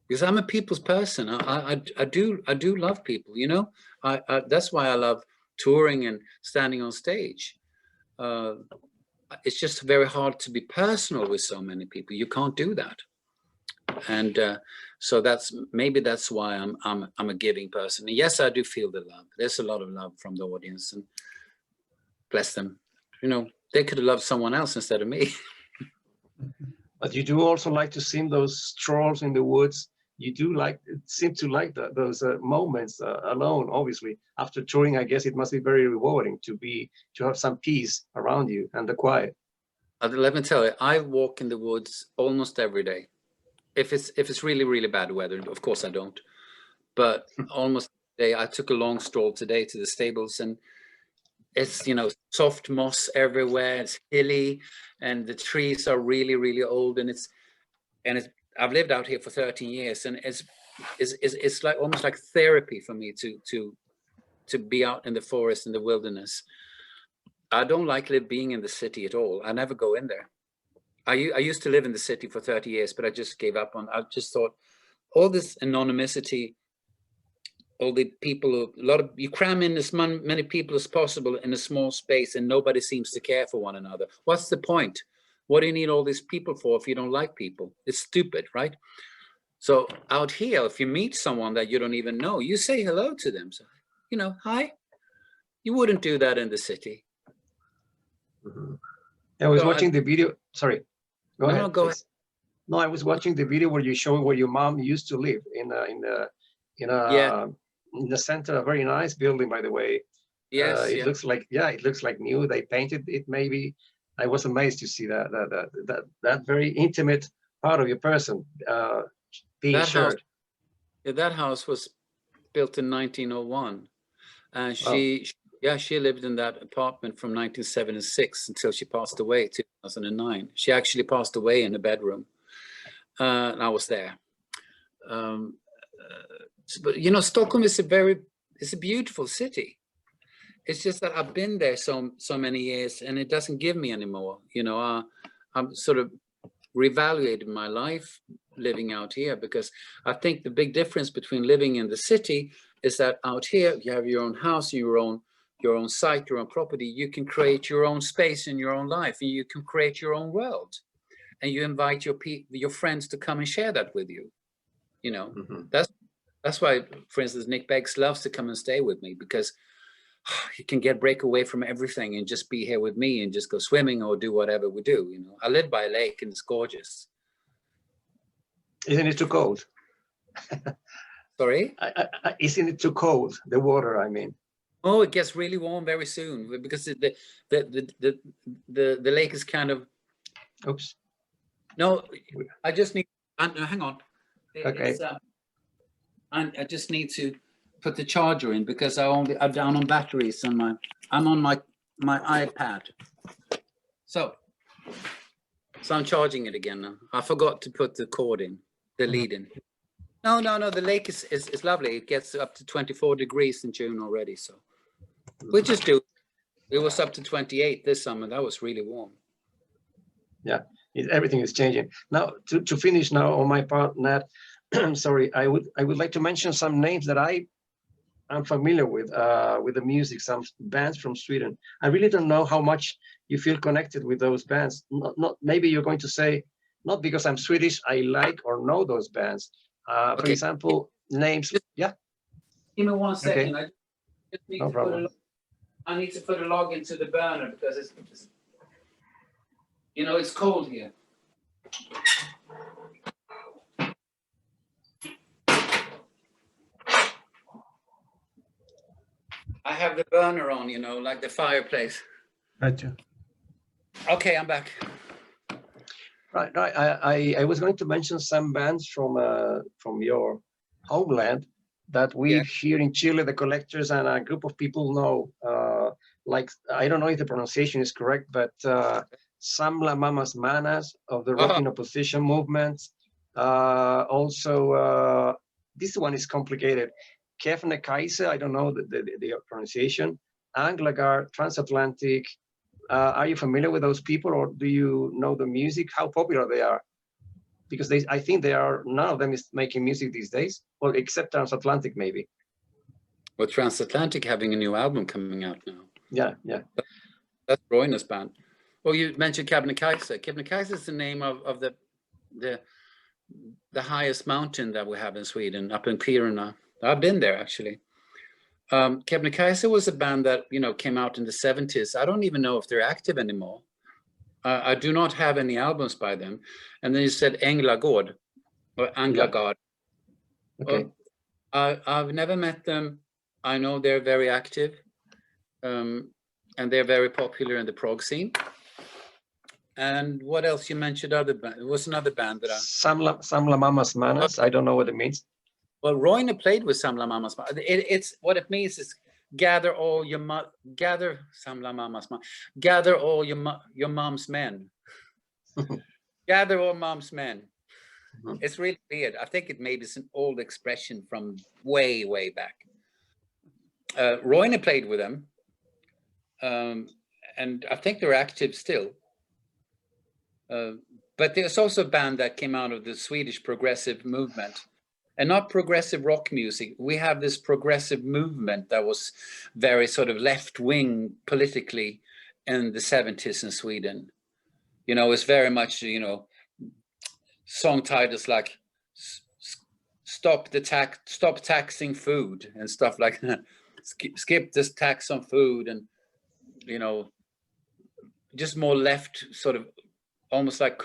because I'm a people's person. I do love people, you know. That's why I love touring and standing on stage. It's just very hard to be personal with so many people. You can't do that. And so that's why I'm a giving person. And yes, I do feel the love. There's a lot of love from the audience, and bless them. You know, they could have loved someone else instead of me. But you do also like to sing those strolls in the woods. You do seem to like those moments alone. Obviously, after touring, I guess it must be very rewarding to have some peace around you and the quiet. Let me tell you, I walk in the woods almost every day. If it's really, really bad weather, of course I don't. But almost every day, I took a long stroll today to the stables, and it's, you know, soft moss everywhere. It's hilly, and the trees are really, really old. And I've lived out here for 13 years, and it's like almost like therapy for me to be out in the forest, in the wilderness. I don't like being in the city at all. I never go in there. I used to live in the city for 30 years, but I just gave up on. I just thought all this anonymity, all the people, you cram in as many people as possible in a small space, and nobody seems to care for one another. What's the point? What do you need all these people for if you don't like people? It's stupid, right? So out here, if you meet someone that you don't even know, you say hello to them. So, you know, hi. You wouldn't do that in the city. Mm-hmm. I was watching the video. Sorry. Go ahead. No, go ahead. No, I was watching the video where you show where your mom used to live in the center, a very nice building, by the way. Yes, it looks like new. They painted it. Maybe I was amazed to see that very intimate part of your person being shared. That house was built in 1901, and Yeah, she lived in that apartment from 1976 until she passed away, 2009. She actually passed away in a bedroom, and I was there. But you know, Stockholm is it's a beautiful city. It's just that I've been there so many years, and it doesn't give me anymore. You know, I'm sort of reevaluating my life living out here, because I think the big difference between living in the city is that out here you have your own house, your own site, your own property. You can create your own space in your own life, and you can create your own world, and you invite your friends to come and share that with you. You know, that's why, for instance, Nick Beggs loves to come and stay with me, because he can break away from everything and just be here with me and just go swimming or do whatever we do. You know, I live by a lake and it's gorgeous. Isn't it too cold? Sorry? Isn't it too cold? The water, I mean. Oh, it gets really warm very soon, because the lake is kind of. Oops. No, I just need. Hang on. Okay. I just need to put the charger in, because I'm down on batteries on I'm on my iPad. So I'm charging it again now. I forgot to put the cord in, the lead in. No. The lake is lovely. It gets up to 24 degrees in June already. So we just do. It was up to 28 this summer. That was really warm. Yeah, everything is changing now. To finish now on my part, Nat. Sorry, I would like to mention some names that I'm familiar with the music, some bands from Sweden. I really don't know how much you feel connected with those bands. Not maybe you're going to say, not because I'm Swedish, I like or know those bands. For example, names. Yeah. Give me 1 second. Okay. I just need No to problem. I need to put a log into the burner, because it's you know, it's cold here. I have the burner on, you know, like the fireplace. Gotcha. Okay, I'm back. Right. I was going to mention some bands from your homeland that we here in Chile, the collectors and a group of people know. Like, I don't know if the pronunciation is correct, but Samla Mamas Manas of the Rock in Opposition movement. Also, this one is complicated. Kefne Kaise, I don't know the pronunciation. Anglagar, Transatlantic. Are you familiar with those people, or do you know the music? How popular they are? Because I think none of them is making music these days, or except Transatlantic maybe. Well, Transatlantic having a new album coming out now. Yeah. That's Roine's band. Well, you mentioned Kebnekaise. Kebnekaise is the name of the highest mountain that we have in Sweden, up in Kiruna. I've been there actually. Kebnekaise was a band that, you know, came out in the 70s. I don't even know if they're active anymore. I do not have any albums by them. And then you said Englagård or Anglagard. Yeah. Okay. I've never met them. I know they're very active, and they're very popular in the prog scene. And what else you mentioned? It was another band that Samla Mamas Manas. I don't know what it means. Well, Roine played with Samla Mamas. It's what it means is gather all your Samla Mamas, gather all your mom's men. Gather all mom's men. It's really weird. I think it maybe is an old expression from way back. Roine played with them, and I think they're active still. But there's also a band that came out of the Swedish progressive movement. And not progressive rock music. We have this progressive movement that was very sort of left-wing politically in the 70s in Sweden. You know, it's very much, you know, song titles like stop taxing food and stuff like that. Skip this tax on food, and, you know, just more left, sort of almost like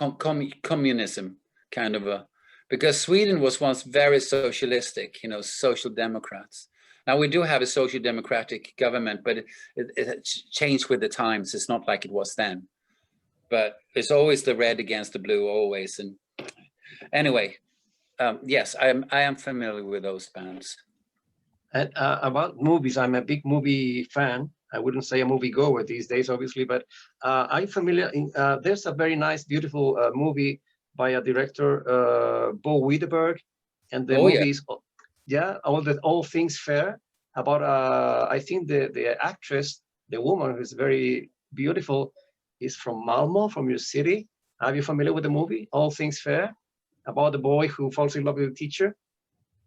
communism kind of a. Because Sweden was once very socialistic, you know, social democrats. Now we do have a social democratic government, but it changed with the times. It's not like it was then. But it's always the red against the blue, always. And anyway, yes, I am familiar with those bands. And about movies, I'm a big movie fan. I wouldn't say a movie goer these days, obviously, but I'm familiar. There's a very nice, beautiful movie by a director, Bo Widerberg, and the movie is, All Things Fair, about I think the actress, the woman who's very beautiful, is from Malmö, from your city. Are you familiar with the movie All Things Fair, about the boy who falls in love with the teacher,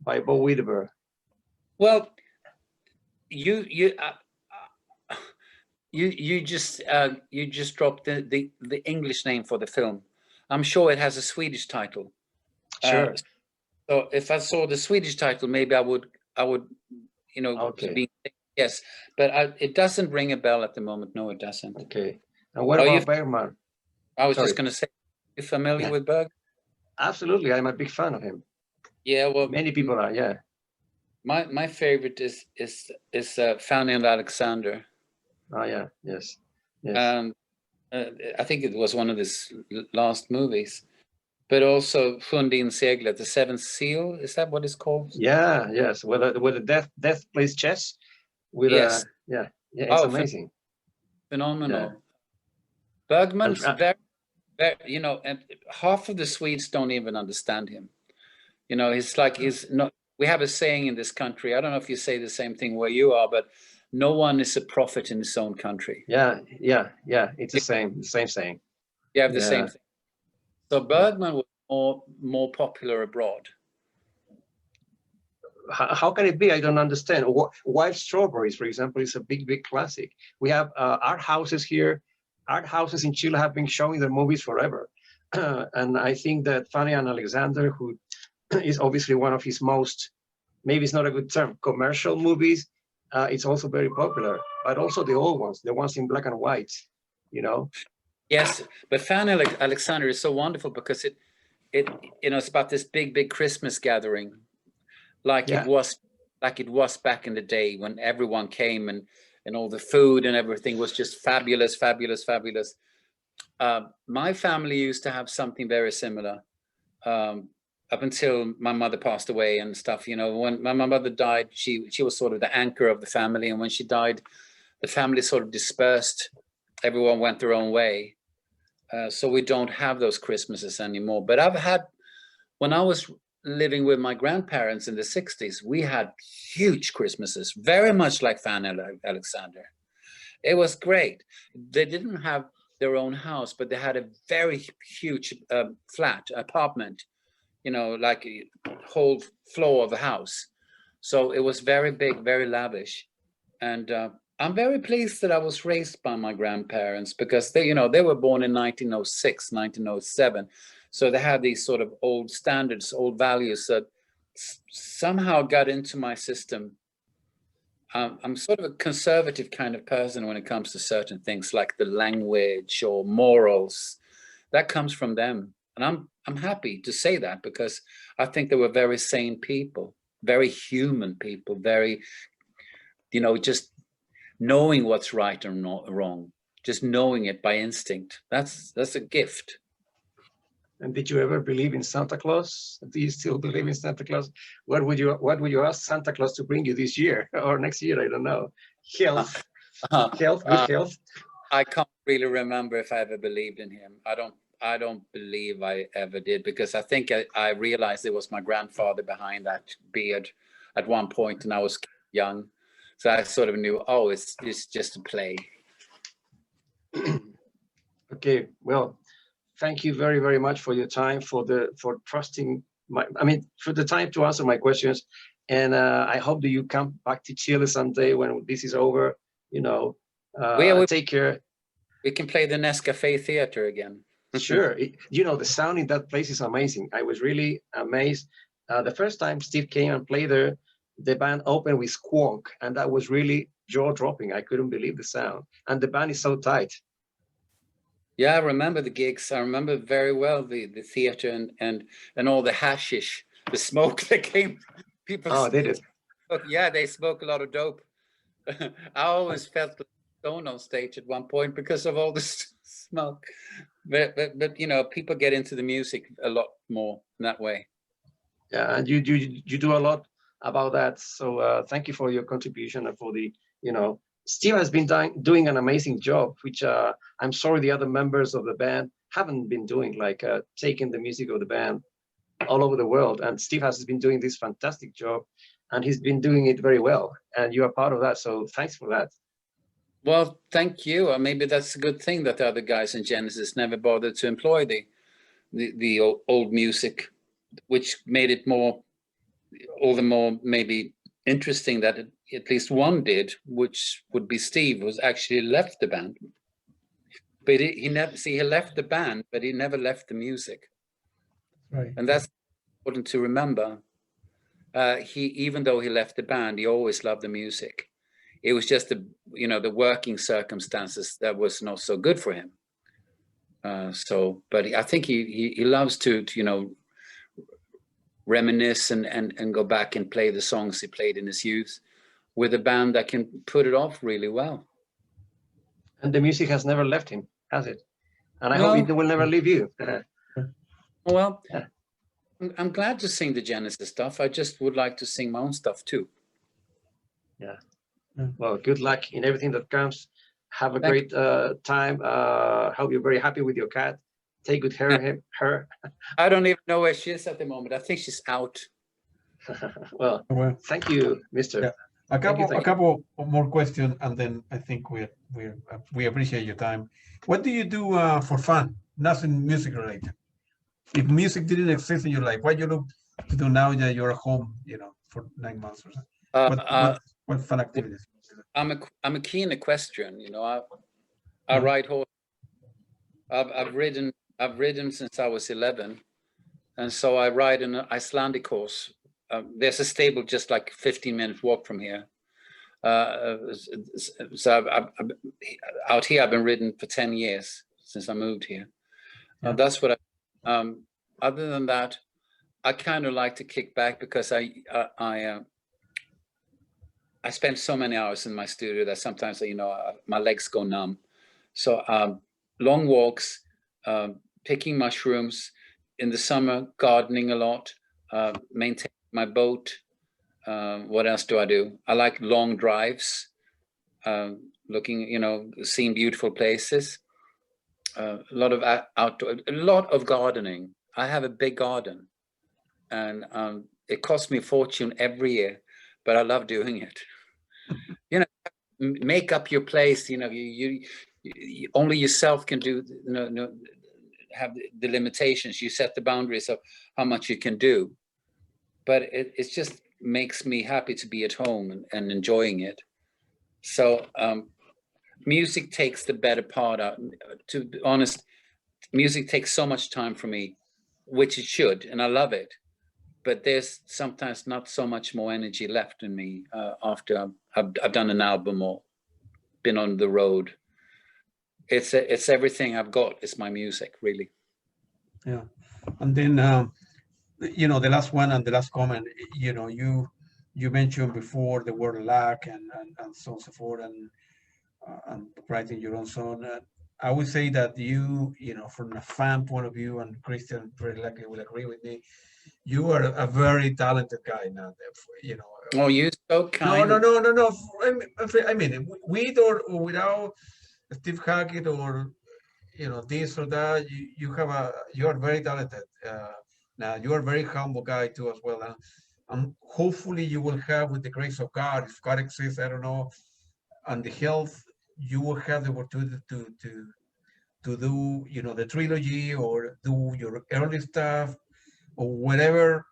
by Bo Widerberg? Well, you just dropped the English name for the film. I'm sure it has a Swedish title. Sure. So if I saw the Swedish title, maybe I would, you know, Okay. Yes, but it doesn't ring a bell at the moment. No, it doesn't. Okay. And what about Bergman? I was just going to say, you familiar with Berg? Absolutely, I'm a big fan of him. Yeah, well, many people are. Yeah. My favorite is Fanny and Alexander. Oh yeah, yes. I think it was one of his last movies, but also Fundin Seglet, the Seventh Seal. Is that what it's called? Yeah, yes. Where the death plays chess. With yes. It's amazing. Phenomenal. Yeah. Bergman's very, you know, and half of the Swedes don't even understand him. You know, he's not. We have a saying in this country. I don't know if you say the same thing where you are, but no one is a prophet in his own country. Yeah. It's the same saying. You have the same thing. So Bergman was more popular abroad. How can it be? I don't understand. Wild Strawberries, for example, is a big classic. We have art houses here. Art houses in Chile have been showing their movies forever. And I think that Fanny and Alexander, who is obviously one of his most, maybe it's not a good term, commercial movies, it's also very popular. But also the old ones, the ones in black and white, you know? Yes, but Fanny Alexander is so wonderful because it you know, it's about this big Christmas gathering. It was back in the day when everyone came and all the food and everything was just fabulous. My family used to have something very similar up until my mother passed away and stuff. You know, when my mother died, she was sort of the anchor of the family, and when she died, the family sort of dispersed. Everyone went their own way. So we don't have those Christmases anymore. But I've had, when I was living with my grandparents in the 60s, we had huge Christmases, very much like Fanny Alexander. It was great. They didn't have their own house, but they had a very huge flat apartment, you know, like a whole floor of a house. So it was very big, very lavish. And I'm very pleased that I was raised by my grandparents, because they, you know, they were born in 1906, 1907. So they had these sort of old standards, old values that somehow got into my system. I'm sort of a conservative kind of person when it comes to certain things like the language or morals. That comes from them. And I'm happy to say that, because I think they were very sane people, very human people, very, you know, just knowing what's right or not wrong, just knowing it by instinct. That's a gift. And did you ever believe in Santa Claus? Do you still believe in Santa Claus? What would you ask Santa Claus to bring you this year or next year? I don't know. Health, good health. I can't really remember if I ever believed in him. I don't believe I ever did, because I think I realized it was my grandfather behind that beard at one point, and I was young, so I sort of knew, oh, it's just a play. Okay, well, thank you very, very much for your time, for trusting for the time to answer my questions. And I hope that you come back to Chile someday when this is over. You know, take care. We can play the Nescafe Theater again. Sure. You know, the sound in that place is amazing. I was really amazed. The first time Steve came and played there, the band opened with Squonk, and that was really jaw-dropping. I couldn't believe the sound. And the band is so tight. Yeah, I remember the gigs. I remember very well the theater and all the hashish, the smoke that came. People. Oh, they did. Yeah, they smoke a lot of dope. I always felt like stone on stage at one point because of all this smoke. But you know, people get into the music a lot more in that way. Yeah, and you do a lot about that. So thank you for your contribution and for the, you know, Steve has been doing an amazing job, which I'm sorry the other members of the band haven't been doing, like taking the music of the band all over the world. And Steve has been doing this fantastic job, and he's been doing it very well. And you are part of that, so thanks for that. Well, thank you. Maybe that's a good thing that the other guys in Genesis never bothered to employ the old music, which made it all the more maybe interesting that at least one did, which would be Steve, was actually left the band. But he left the band, but he never left the music. Right. And that's important to remember. Even though he left the band, he always loved the music. It was just the working circumstances that was not so good for him. But I think he loves to reminisce and go back and play the songs he played in his youth with a band that can put it off really well. And the music has never left him, has it? And I hope it will never leave you. Well, yeah. I'm glad to sing the Genesis stuff. I just would like to sing my own stuff too. Yeah. Well, good luck in everything that comes. Have a great time. Hope you're very happy with your cat. Take good care of her. I don't even know where she is at the moment. I think she's out. Well, thank you, Mr. Yeah. A couple more questions, and then I think we appreciate your time. What do you do for fun? Nothing music related. If music didn't exist in your life, what you look to do now that you're at home, for 9 months or something? What fun activities? I'm a keen equestrian. I ride horse. I've ridden since I was 11, and so I ride an Icelandic horse. There's a stable just like 15-minute walk from here. So out here I've been ridden for 10 years since I moved here. That's what other than that, I kind of like to kick back because I spend so many hours in my studio that sometimes my legs go numb. So long walks, picking mushrooms, in the summer gardening a lot, maintaining my boat. What else do I do? I like long drives, looking, seeing beautiful places. A lot of outdoor, a lot of gardening. I have a big garden, and it costs me a fortune every year, but I love doing it. Make up your place. You only yourself can do. Have the limitations. You set the boundaries of how much you can do, but it just makes me happy to be at home and enjoying it. So music takes the better part out. To be honest, music takes so much time for me, which it should, and I love it. But there's sometimes not so much more energy left in me after I've done an album or been on the road. It's everything I've got. It's my music, really. Yeah, and then the last one and the last comment. You mentioned before the word luck and so on and so forth, and writing your own song. I would say that from a fan point of view, and Christian very likely will agree with me, you are a very talented guy now. Oh, you're so kind. No. I mean, with or without Steve Hackett or this or that, you are very talented. Now you are a very humble guy too as well, and hopefully you will have, with the grace of God, if God exists, I don't know, and the health, you will have the opportunity to do the trilogy or do your early stuff or whatever,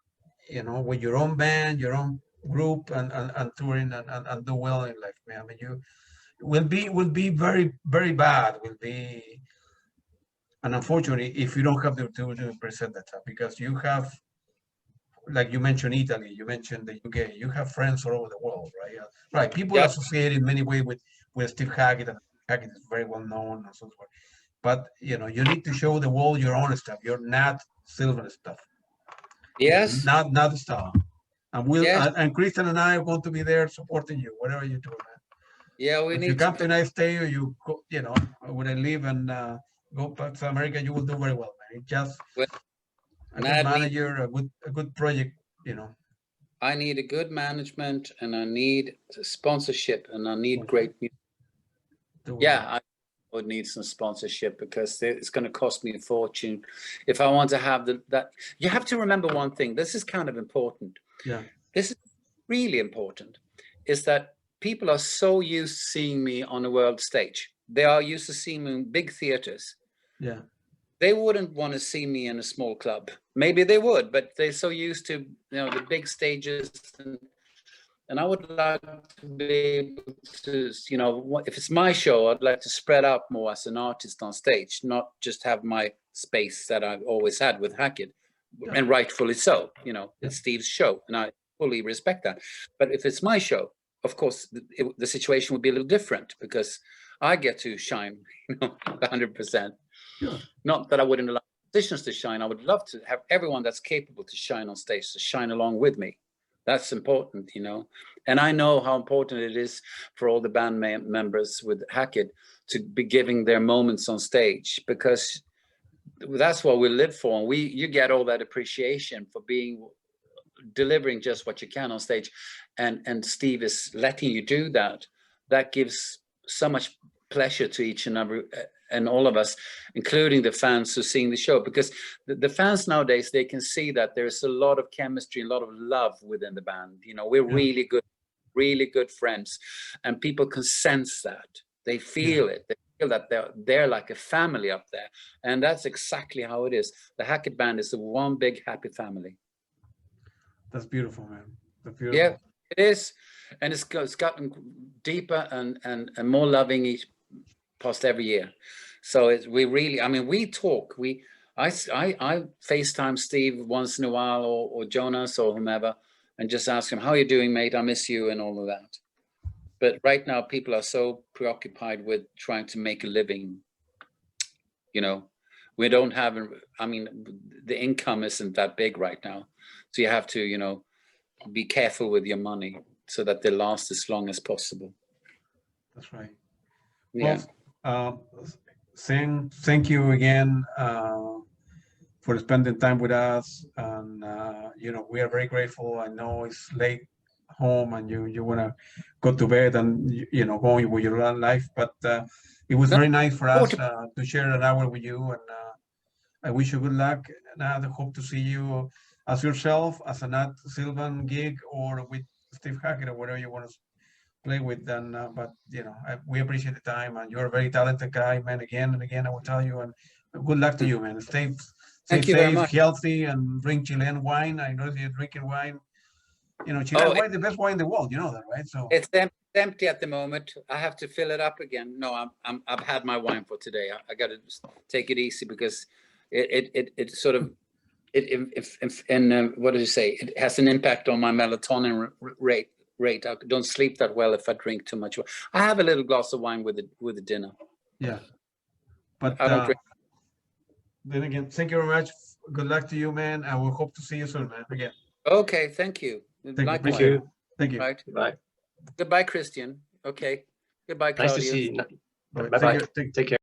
with your own band, your own group, and touring and do well in life, man. I mean, you will be very, very bad. Will be, and unfortunately, if you don't have the opportunity to present that stuff, because you have, like you mentioned Italy, you mentioned the UK, you have friends all over the world, right? Right. People associate in many ways with Steve Hackett, and Hackett is very well known and so forth. But you need to show the world your own stuff, your Nad Sylvan stuff. Yes. Not the star. And and Christian and I are going to be there supporting you, whatever you do, man. Yeah, if you come to the United States, or you go, when I leave and go back to America, you will do very well, man. It's just a good manager, a good project, I need a good management, and I need sponsorship, and I need great music. Yeah, I would need some sponsorship because it's going to cost me a fortune if I want to have that. You have to remember one thing. This is kind of important. Yeah. This is really important, is that people are so used to seeing me on a world stage. They are used to seeing me in big theaters. Yeah. They wouldn't want to see me in a small club. Maybe they would, but they're so used to, the big stages. And I would like to be able to, if it's my show, I'd like to spread out more as an artist on stage, not just have my space that I've always had with Hackett, and rightfully so. It's Steve's show, and I fully respect that. But if it's my show, of course, the situation would be a little different because I get to shine, 100%. Yeah. Not that I wouldn't allow musicians to shine. I would love to have everyone that's capable to shine on stage to shine along with me. That's important, and I know how important it is for all the band members with Hackett to be giving their moments on stage, because that's what we live for. And you get all that appreciation for delivering just what you can on stage, and Steve is letting you do that. That gives so much pleasure to each and every and all of us, including the fans who are seeing the show, because the fans nowadays, they can see that there's a lot of chemistry, a lot of love within the band. We're really good friends, and people can sense that. They feel it. They feel that they're like a family up there, and that's exactly how it is. The Hackett band is the one big happy family. That's beautiful, man. That's beautiful. Yeah, it is, and it's gotten deeper and more loving past every year. So we really, we talk. I FaceTime Steve once in a while, or Jonas or whomever, and just ask him, "How are you doing, mate? I miss you," and all of that. But right now, people are so preoccupied with trying to make a living. We don't have. The income isn't that big right now, so you have to, be careful with your money so that they last as long as possible. That's right. Yeah. Well, thank you again for spending time with us, and we are very grateful. I know it's late home and you want to go to bed and go with your life, but it was very nice for us to share an hour with you, and I wish you good luck, and I hope to see you as yourself, as a Nad Sylvan gig, or with Steve Hackett, or whatever you want to play with them. But we appreciate the time, and you're a very talented guy, man. Again and again, I will tell you, and good luck to you, man. Stay safe, healthy, and drink Chilean wine. I know you're drinking wine. Chilean wine, the best wine in the world. You know that, right? So it's empty at the moment. I have to fill it up again. No, I've had my wine for today. I got to take it easy because it sort of what did you say? It has an impact on my melatonin rate. I don't sleep that well if I drink too much. I have a little glass of wine with the dinner. Yeah, but I don't drink. Then again, thank you very much. Good luck to you, man. I will hope to see you soon, man. Again. Okay, thank you. Thank you. Right. Bye. Goodbye, Christian. Okay. Goodbye, Claudia. Nice to see you. Bye. Take care.